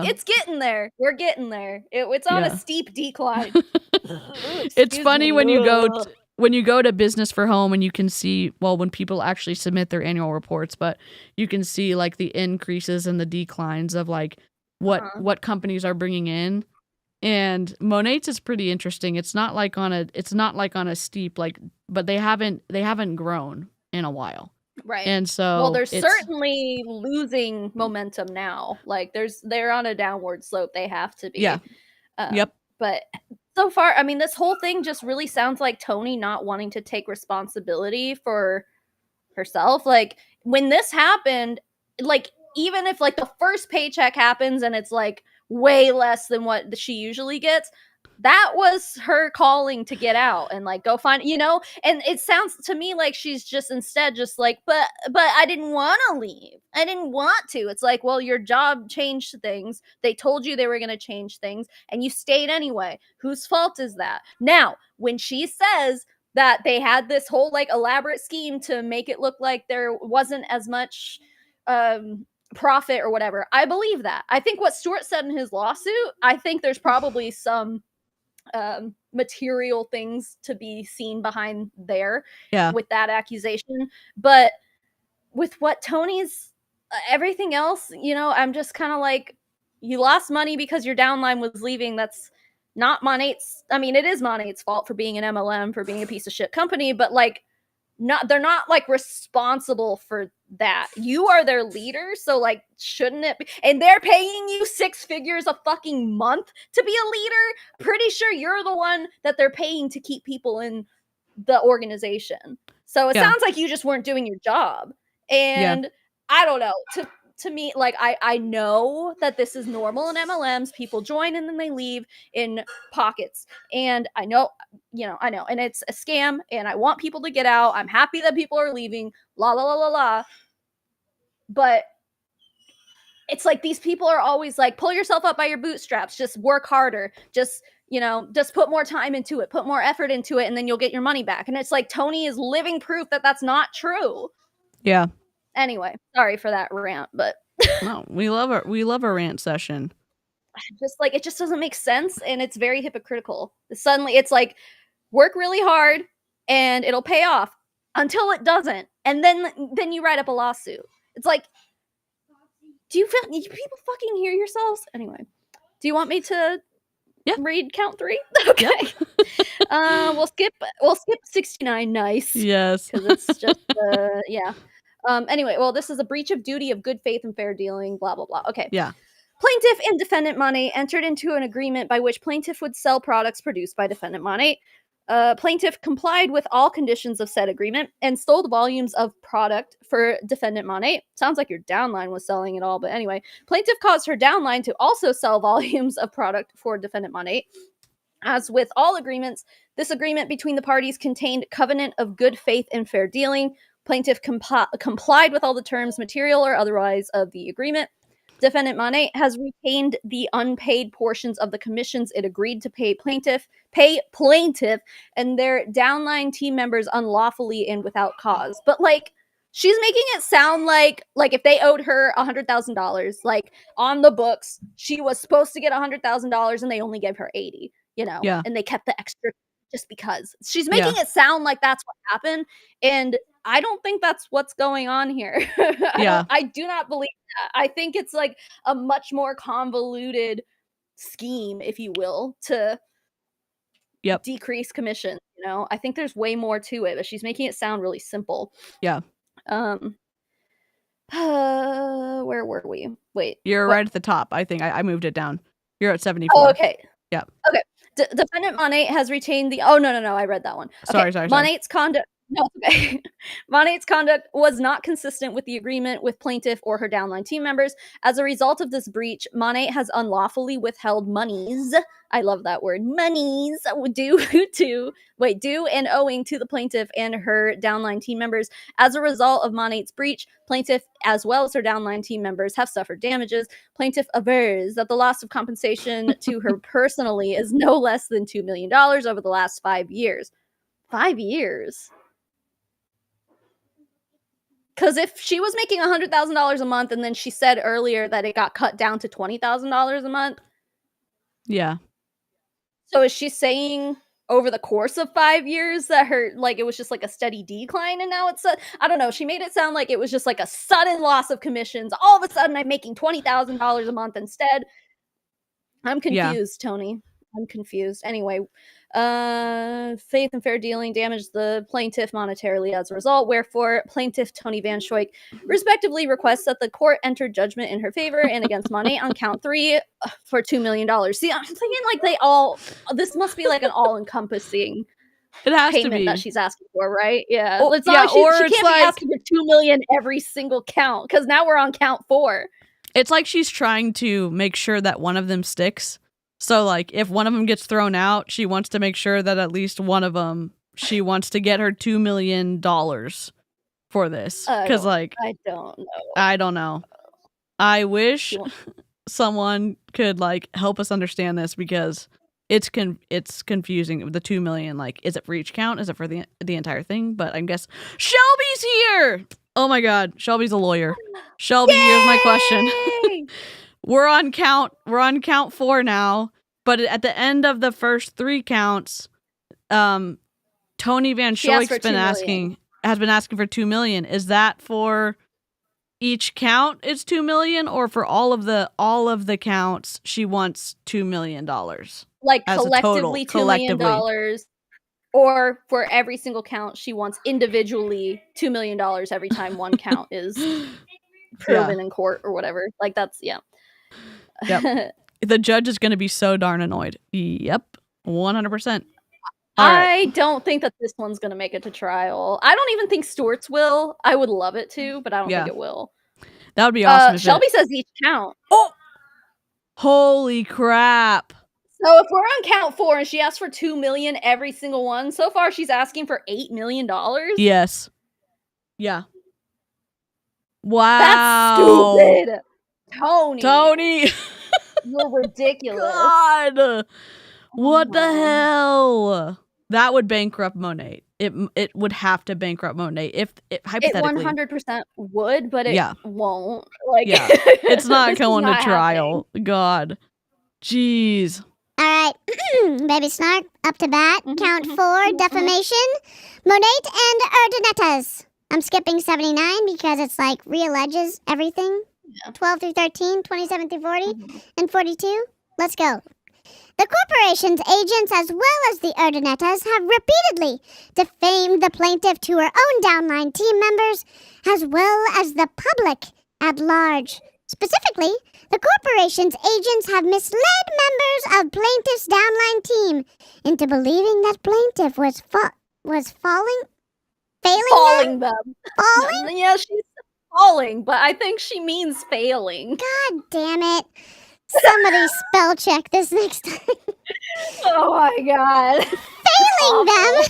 It's getting there. We're getting there. It's on a steep decline. It's funny when you go to Business for Home and you can see, well, when people actually submit their annual reports, but you can see like the increases and the declines of like what companies are bringing in. And Monat's is pretty interesting. It's not like on a steep, like, but they haven't grown in a while. Right. And so, well, they're certainly losing momentum now. Like they're on a downward slope. They have to be. Yeah. Yep. But so far, I mean, this whole thing just really sounds like Toni not wanting to take responsibility for herself. Like when this happened, like even if like the first paycheck happens and it's like way less than what she usually gets, that was her calling to get out and like go find, and it sounds to me like she's just instead just like, but I didn't want to leave. I didn't want to. It's like, well, your job changed things. They told you they were going to change things and you stayed anyway. Whose fault is that? Now, when she says that they had this whole like elaborate scheme to make it look like there wasn't as much profit or whatever, I believe that. I think what Stuart said in his lawsuit, I think there's probably some material things to be seen behind there with that accusation. But with what Toni's everything else, I'm just kind of like, you lost money because your downline was leaving. That's not Monat's. I mean, it is Monat's fault for being an MLM, for being a piece of shit company, but like, they're not like responsible for that. You are their leader, so like, shouldn't it be? And they're paying you 6 figures a fucking month to be a leader. Pretty sure you're the one that they're paying to keep people in the organization. So it sounds like you just weren't doing your job. And I don't know. To me, like, I know that this is normal in MLMs. People join and then they leave in pockets. And I know, and it's a scam and I want people to get out. I'm happy that people are leaving, la la la la la. But it's like these people are always like, pull yourself up by your bootstraps, just work harder, just put more time into it, put more effort into it, and then you'll get your money back. And it's like, Toni is living proof that that's not true. Yeah. Anyway, sorry for that rant, but no, we love a rant session. Just like, it just doesn't make sense, and it's very hypocritical. Suddenly it's like, work really hard and it'll pay off, until it doesn't, and then you write up a lawsuit. It's like, do people fucking hear yourselves? Anyway, do you want me to read count 3? Okay. We'll skip 69. Nice. Yes. Because it's just anyway, well, this is a breach of duty of good faith and fair dealing, blah blah blah. Okay. Yeah. Plaintiff and defendant Monat entered into an agreement by which plaintiff would sell products produced by defendant Monat. Plaintiff complied with all conditions of said agreement and sold volumes of product for defendant Monat. Sounds like your downline was selling it all, but anyway. Plaintiff caused her downline to also sell volumes of product for defendant Monat. As with all agreements, this agreement between the parties contained covenant of good faith and fair dealing. Plaintiff complied with all the terms, material or otherwise, of the agreement. Defendant Monat has retained the unpaid portions of the commissions it agreed to pay plaintiff and their downline team members unlawfully and without cause. But like, she's making it sound like if they owed her $100,000, like on the books, she was supposed to get $100,000 and they only gave her 80, and they kept the extra just because. She's making it sound like that's what happened, and I don't think that's what's going on here. I do not believe that. I think it's like a much more convoluted scheme, if you will, to decrease commission. I think there's way more to it, but she's making it sound really simple. Yeah. Where were we? Wait. You're right at the top. I think I moved it down. You're at 74. Oh, okay. Yeah. Okay. Defendant Monat has retained the. Oh no, I read that one. Okay. Sorry. Monat's conduct. No, okay. Monat's conduct was not consistent with the agreement with plaintiff or her downline team members. As a result of this breach, Monat has unlawfully withheld monies. I love that word, monies, due and owing to the plaintiff and her downline team members. As a result of Monat's breach, plaintiff as well as her downline team members have suffered damages. Plaintiff avers that the loss of compensation to her personally is no less than $2 million over the last 5 years. 5 years? Because if she was making $100,000 a month and then she said earlier that it got cut down to $20,000 a month. Yeah. So is she saying over the course of 5 years that it was just like a steady decline and now it's I don't know. She made it sound like it was just like a sudden loss of commissions. All of a sudden I'm making $20,000 a month instead. I'm confused, Toni. I'm confused. Anyway, faith and fair dealing damaged the plaintiff monetarily as a result, wherefore plaintiff Toni Vanschoyck respectively requests that the court enter judgment in her favor and against Monat on count 3 for $2 million. See, I'm thinking like this must be like an all-encompassing payment that she's asking for, right? Yeah. Oh, it's not like she can't be asking for $2 million every single count, because now we're on count 4. It's like she's trying to make sure that one of them sticks. So, like, if one of them gets thrown out, she wants to make sure that at least one of them, she wants to get her $2 million for this. Because, like, I don't know. I don't know. I wish someone could, like, help us understand this, because it's confusing. The $2 million, like, is it for each count? Is it for the entire thing? But I guess Shelby's here. Oh my God, Shelby's a lawyer. Shelby, here's my question. We're on count 4 now, but at the end of the first 3 counts, Toni Vanschoyck has been asking for $2 million. Is that for each count it's $2 million, or for all of the counts she wants $2 million? Like as a total, collectively $2 million, or for every single count she wants individually $2 million every time one count is proven in court or whatever. Like that's Yep. The judge is going to be so darn annoyed. Yep. 100%. I don't think that this one's going to make it to trial. I don't even think Stewart's will. I would love it to, but I don't think it will. That would be awesome. Shelby says each count. Oh! Holy crap. So if we're on count 4 and she asks for $2 million every single one, so far she's asking for $8 million? Yes. Yeah. Wow. That's stupid. Toni. You're ridiculous. God. What the hell? That would bankrupt Monat. It would have to bankrupt Monat if hypothetically. It 100% would, but it won't. Like, it's not going to trial. God. Jeez. All right, Baby Snark, up to bat. Count 4, defamation. Monat and Urdaneta's. I'm skipping 79 because it's like realleges everything. 12 through 13, 27 through 40, and 42. Let's go. The corporation's agents, as well as the Urdanetas, have repeatedly defamed the plaintiff to her own downline team members, as well as the public at large. Specifically, the corporation's agents have misled members of plaintiff's downline team into believing that plaintiff was failing them. Falling? Yeah, she's falling, but I think she means failing. God damn it. Somebody spell check this next time. Oh my god. Failing them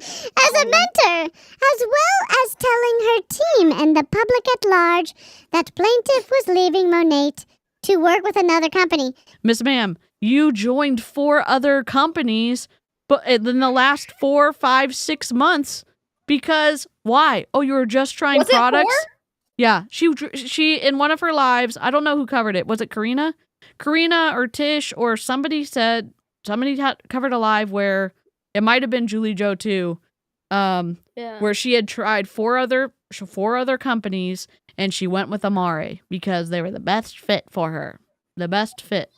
as a mentor, as well as telling her team and the public at large that plaintiff was leaving Monat to work with another company. Miss Ma'am, you joined 4 other companies but in the last 4, 5, 6 months. Because why? Oh, you were just trying products? It 4? Yeah, she in one of her lives, I don't know who covered it. Was it Karina? Karina or Tish or somebody covered a live where it might have been Julie Joe too. Where she had tried 4 other companies and she went with Amare because they were the best fit for her. The best fit.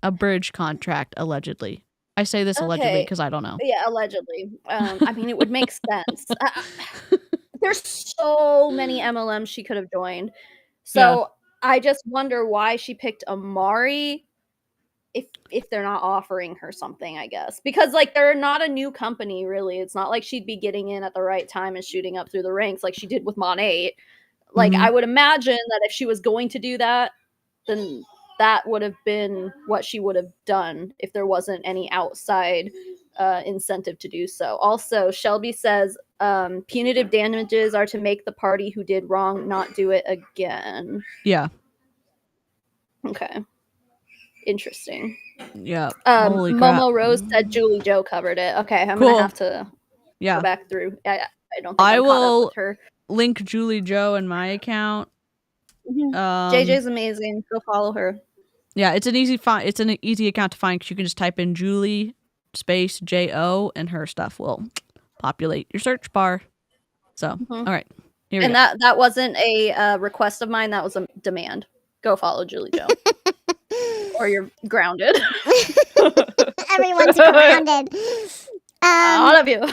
A bridge contract, allegedly. I say this allegedly because I don't know. Yeah, allegedly. I mean, it would make sense. There's so many MLMs she could have joined. So I just wonder why she picked Amari if they're not offering her something, I guess. Because, like, they're not a new company, really. It's not like she'd be getting in at the right time and shooting up through the ranks like she did with Monat. Like, I would imagine that if she was going to do that, then that would have been what she would have done if there wasn't any outside incentive to do so. Also, Shelby says punitive damages are to make the party who did wrong not do it again. Yeah. Okay. Interesting. Yeah. Holy crap. Momo Rose said Julie Joe covered it. Okay, I'm gonna have to go back through. I don't think I will caught up with her. Link Julie Joe in my account. JJ's amazing. Go follow her. Yeah, it's an easy account to find because you can just type in Julie space JO and her stuff will populate your search bar. So, all right. Here we go. That wasn't a request of mine. That was a demand. Go follow Julie Joe. Or you're grounded. Everyone's grounded. All of you.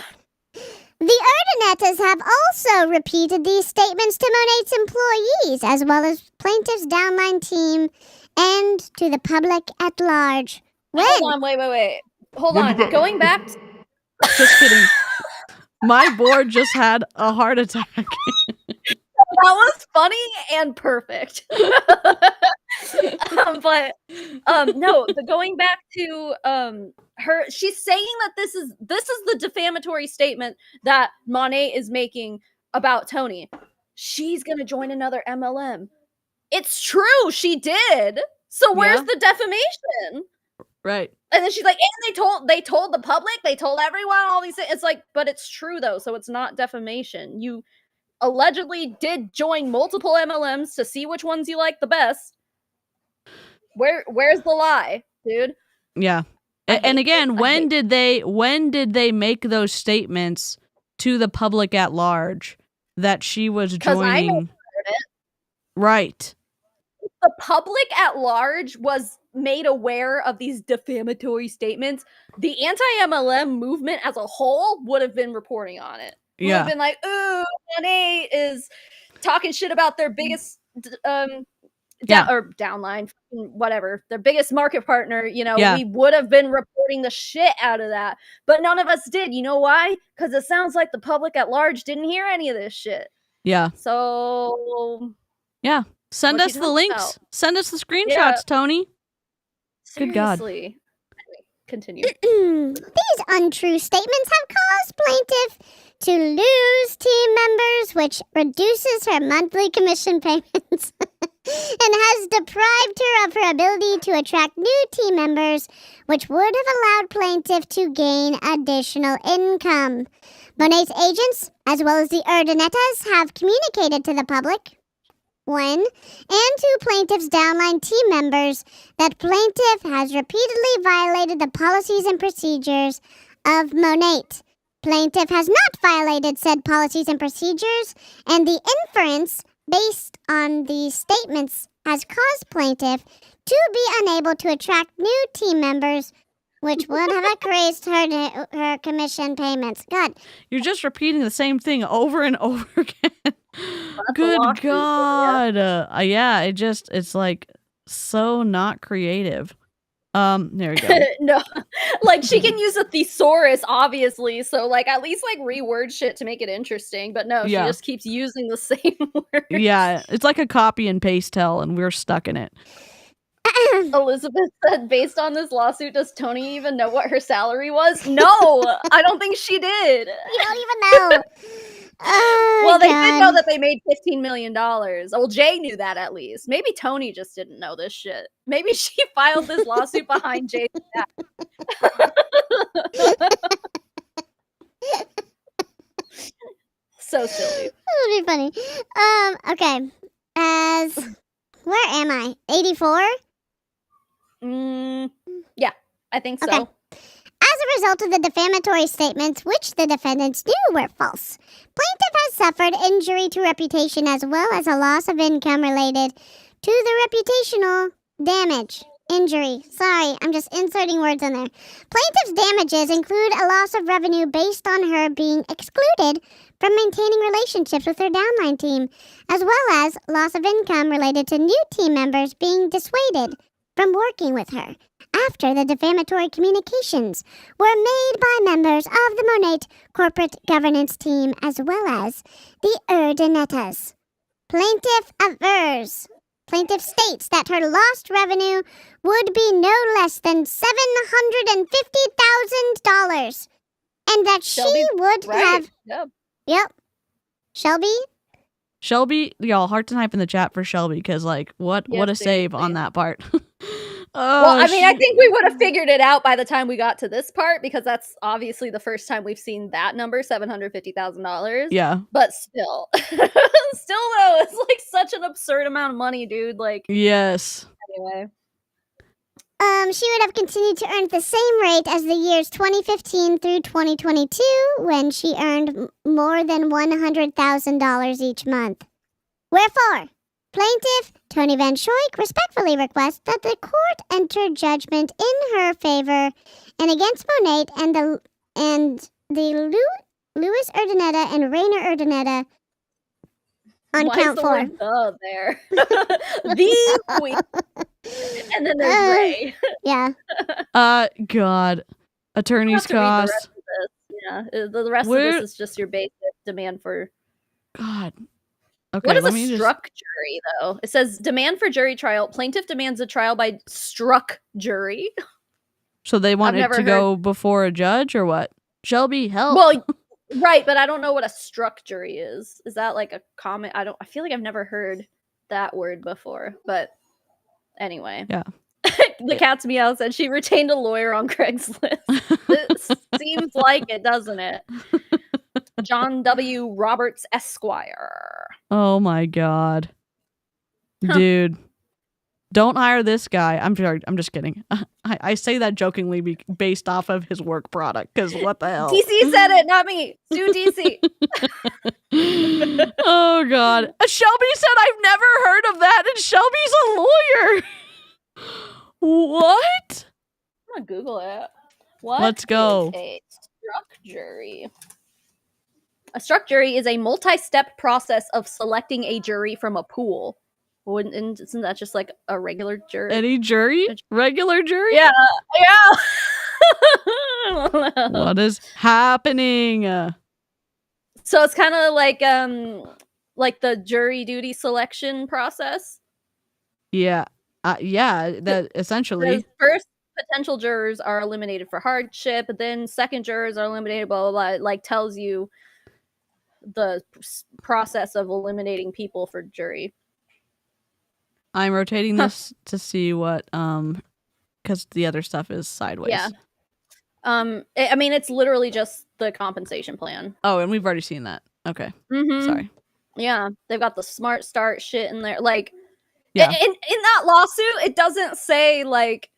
The Urdanetas have also repeated these statements to Monat's employees, as well as plaintiff's downline team, and to the public at large. Hold on, wait. Hold on. Going back. Just kidding. My board just had a heart attack. That was funny and perfect. But no, going back to her, she's saying that this is the defamatory statement that Monat is making about Toni. She's gonna join another MLM. It's true, she did. So where's the defamation? Right. And then she's like, and they told the public, they told everyone all these things. It's like, but it's true though, so it's not defamation. You allegedly did join multiple MLMs to see which ones you like the best. Where's the lie, dude? Yeah. And again, when did they make those statements to the public at large that she was joining? Right. The public at large was made aware of these defamatory statements, the anti-MLM movement as a whole would have been reporting on it. Would have been like, ooh, Monet is talking shit about their biggest or downline, whatever, their biggest market partner, we would have been reporting the shit out of that. But none of us did. You know why? Because it sounds like the public at large didn't hear any of this shit. Yeah. So yeah. Send us the links. About? Send us the screenshots, Toni. Seriously. Good God. Anyway, continue. These untrue statements have caused plaintiff to lose team members, which reduces her monthly commission payments and has deprived her of her ability to attract new team members, which would have allowed plaintiff to gain additional income. Monet's agents, as well as the Urdanettas, have communicated to the public, one, and to plaintiff's downline team members, that plaintiff has repeatedly violated the policies and procedures of Monat. Plaintiff has not violated said policies and procedures, and the inference based on these statements has caused plaintiff to be unable to attract new team members, which would have increased her commission payments. God. You're just repeating the same thing over and over again. Good God. It's like so not creative. There we go. No, like she can use a thesaurus, obviously, so like at least like reword shit to make it interesting, but no, she just keeps using the same words. Yeah, it's like a copy and paste tell, and we're stuck in it. Elizabeth said, based on this lawsuit, does Toni even know what her salary was? No, I don't think she did. You don't even know. Well, they did know that they made $15 million. Well, Jay knew that at least. Maybe Toni just didn't know this shit. Maybe she filed this lawsuit behind Jay's back. So silly. That would be funny. Okay. Where am I? 84? Yeah, I think so. Okay. As a result of the defamatory statements, which the defendants knew were false, plaintiff has suffered injury to reputation as well as a loss of income related to the reputational damage. Injury. Sorry, I'm just inserting words in there. Plaintiff's damages include a loss of revenue based on her being excluded from maintaining relationships with her downline team, as well as loss of income related to new team members being dissuaded from working with her after the defamatory communications were made by members of the Monat corporate governance team as well as the Urdanettas. Plaintiff states that her lost revenue would be no less than $750,000 and that she would have... Yep. Shelby, y'all, hearts and hype in the chat for Shelby, because like, what a save on that part. Well, I mean, I think we would have figured it out by the time we got to this part, because that's obviously the first time we've seen that number, $750,000. Yeah. But still, though, it's like such an absurd amount of money, dude. Like, yes. Anyway. She would have continued to earn the same rate as the years 2015 through 2022, when she earned more than $100,000 each month. Wherefore, plaintiff Toni Vanschoyck respectfully requests that the court enter judgment in her favor and against Monat and the Louis Urdaneta and Rainer Urdaneta on count 4. There. The queen. And then there's Ray. Yeah. God. Attorney's cost. The rest of this is just your basic demand for... God. Okay, what is a struck jury, though? It says, demand for jury trial. Plaintiff demands a trial by struck jury. So they want it to go before a judge, or what? Shelby, help. Well, right, but I don't know what a struck jury is. Is that like a common... I feel like I've never heard that word before, but anyway. Yeah. The cat's meow said she retained a lawyer on Craigslist. It seems like it, doesn't it? John W. Roberts, Esquire. Oh my God. Dude. Don't hire this guy. I'm sorry. I'm just kidding. I say that jokingly based off of his work product, because what the hell? DC said it, not me. Sue DC. Oh, God. Shelby said, I've never heard of that, and Shelby's a lawyer. What? I'm gonna Google it. What Let's go. is a struck jury? A struck jury is a multi-step process of selecting a jury from a pool. Isn't that just like a regular jury? Any jury? Regular jury? Yeah. I don't know. What is happening? So it's kind of like the jury duty selection process. Yeah. That essentially. Because first potential jurors are eliminated for hardship, but then second jurors are eliminated, blah, blah, blah. It like tells you the process of eliminating people for jury. I'm rotating this to see what, because the other stuff is sideways. Yeah. I mean, it's literally just the compensation plan. Oh, and we've already seen that. Okay. Mm-hmm. Sorry. Yeah. They've got the Smart Start shit in there. Like, Yeah. in that lawsuit, it doesn't say, like,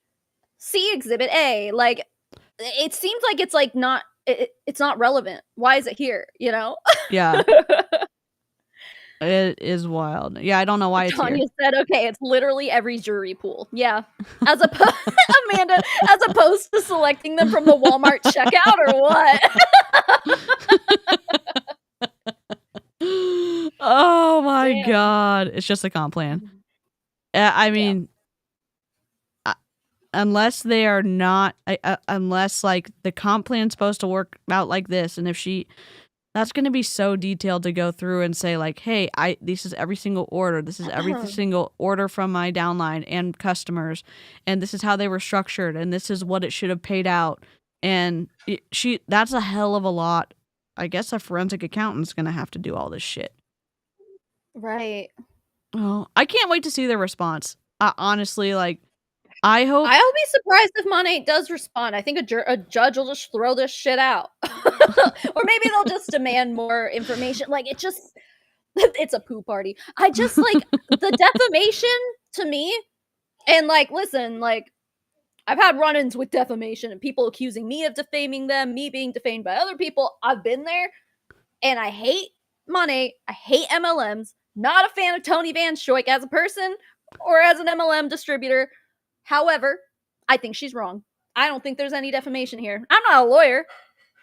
see Exhibit A. Like, it seems like it's, like, not, it's not relevant. Why is it here, you know? Yeah. It is wild. Yeah, I don't know why it's Tanya here. said, okay, it's literally every jury pool. Yeah. As opposed, Amanda, as opposed to selecting them from the Walmart checkout or what? Oh my God. It's just a comp plan. I mean, unless they are not, unless like the comp plan's supposed to work out like this, and if that's going to be so detailed to go through and say like, hey, this is every single order. This is every single order from my downline and customers. And this is how they were structured. And this is what it should have paid out. And that's a hell of a lot. I guess a forensic accountant's going to have to do all this shit. Right. Oh, I can't wait to see their response. Honestly, like, I'll be surprised if Monat does respond. I think a judge will just throw this shit out. Or maybe they'll just demand more information. Like, it's a poo party. I just, like, the defamation to me, and, like, listen, like, I've had run-ins with defamation and people accusing me of defaming them, me being defamed by other people. I've been there, and I hate Monat. I hate MLMs. Not a fan of Toni Vanschoyck as a person or as an MLM distributor. However, I think she's wrong. I don't think there's any defamation here. I'm not a lawyer.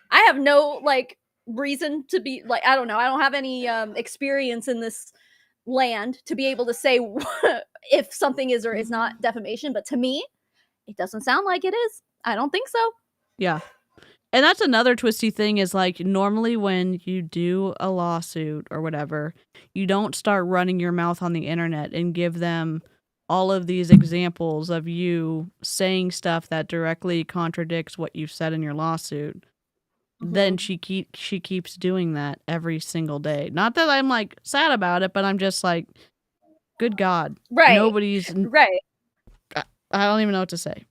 I have no, like, reason to be, like, I don't know. I don't have any experience in this land to be able to say if something is or is not defamation. But to me, it doesn't sound like it is. I don't think so. Yeah. And that's another twisty thing is, like, normally when you do a lawsuit or whatever, you don't start running your mouth on the internet and give them all of these examples of you saying stuff that directly contradicts what you've said in your lawsuit. Mm-hmm. Then she keeps doing that every single day. Not that I'm, like, sad about it, but I'm just like, good God. Right. Nobody's... Right. I don't even know what to say.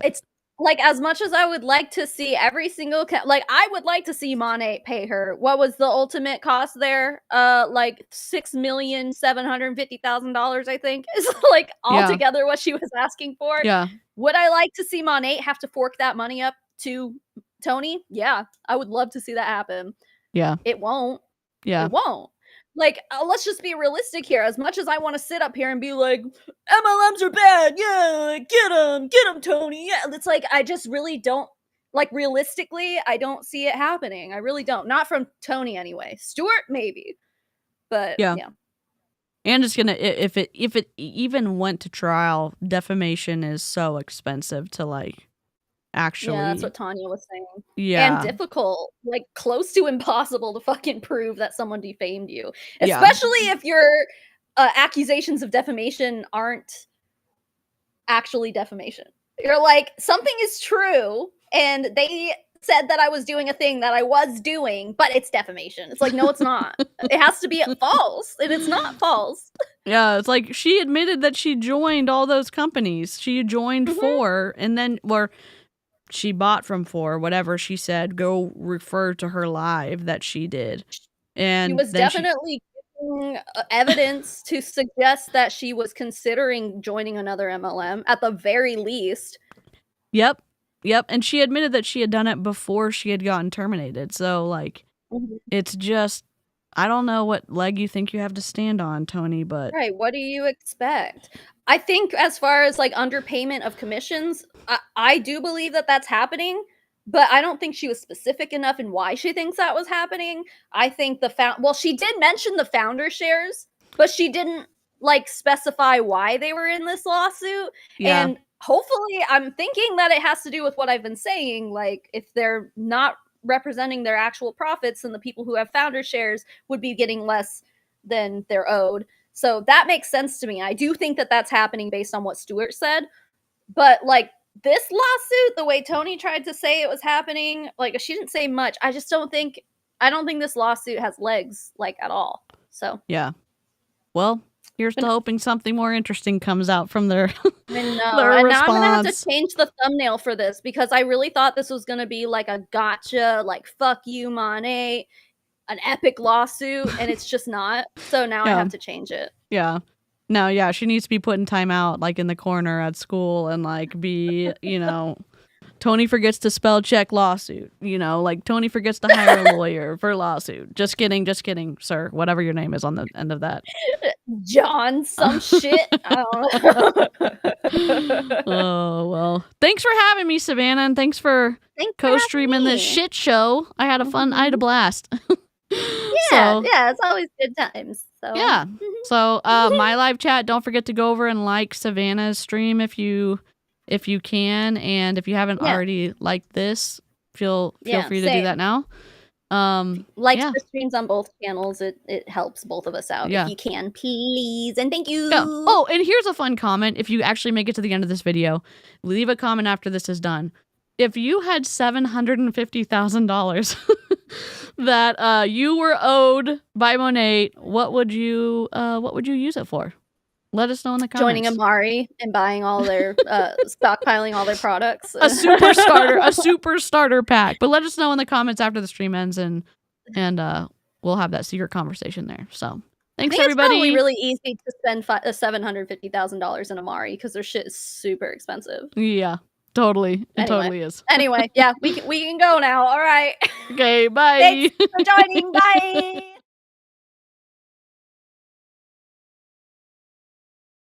It's like, as much as I would like to see every single like, I would like to see Monat pay her. What was the ultimate cost there? Like $6,750,000, I think, is like altogether what she was asking for. Yeah. Would I like to see Monat have to fork that money up to Toni? Yeah, I would love to see that happen. Yeah. It won't. Yeah. It won't. Like, let's just be realistic here. As much as I want to sit up here and be like, MLMs are bad, yeah, get them, Toni. Yeah, it's like, I just really don't, like, realistically, I don't see it happening. I really don't. Not from Toni anyway. Stuart, maybe. But, yeah. And it's gonna, if it even went to trial, defamation is so expensive to, like, actually. Yeah, that's what Tanya was saying. Yeah. And difficult, like, close to impossible to fucking prove that someone defamed you. Especially if your accusations of defamation aren't actually defamation. You're like, something is true, and they said that I was doing a thing that I was doing, but it's defamation. It's like, no, it's not. It has to be false, and it's not false. Yeah, it's like, she admitted that she joined all those companies. She joined 4, and then, she bought from 4, whatever she said, go refer to her live that she did. And she was definitely evidence to suggest that she was considering joining another MLM at the very least. Yep. And she admitted that she had done it before she had gotten terminated. So, like, it's just, I don't know what leg you think you have to stand on, Toni, but... Right, what do you expect? I think as far as, like, underpayment of commissions, I do believe that that's happening, but I don't think she was specific enough in why she thinks that was happening. I think well, she did mention the founder shares, but she didn't, like, specify why they were in this lawsuit, and hopefully, I'm thinking that it has to do with what I've been saying, like, if they're not representing their actual profits, then the people who have founder shares would be getting less than they're owed. So that makes sense to me. I do think that that's happening based on what Stuart said. But, like, this lawsuit, the way Toni tried to say it was happening, like, she didn't say much. I don't think this lawsuit has legs, like, at all. So. Yeah. Well, here's to hoping something more interesting comes out from their, I know. their and response. now I'm going to have to change the thumbnail for this because I really thought this was going to be, like, a gotcha, like, fuck you, Monet, an epic lawsuit, and it's just not. So now I have to change it. Yeah. No, yeah, she needs to be put in timeout, like in the corner at school, and like be, you know, Toni forgets to spell check lawsuit. You know, like Toni forgets to hire a lawyer for lawsuit. Just kidding, sir. Whatever your name is on the end of that. John, some shit. I don't know. Oh well, thanks for having me, Savannah, and thanks for co-streaming this shit show. I had a blast. Yeah, it's always good times. So. Yeah. So my live chat, don't forget to go over and like Savannah's stream if you can, and if you haven't already liked this, feel free to do that now. The streams on both channels, it helps both of us out if you can, please, and thank you. Oh, and here's a fun comment. If you actually make it to the end of this video, leave a comment after this is done. If you had $750,000 that you were owed by Monat, what would you use it for? Let us know in the comments. Joining Amari and buying all their stockpiling all their products. a super starter pack. But let us know in the comments after the stream ends, and we'll have that secret conversation there. So thanks everybody. It's probably really easy to spend $750,000 in Amari because their shit is super expensive. Yeah. Totally. It totally is. Anyway, yeah, we can go now. All right. Okay, bye. Thanks for joining. Bye.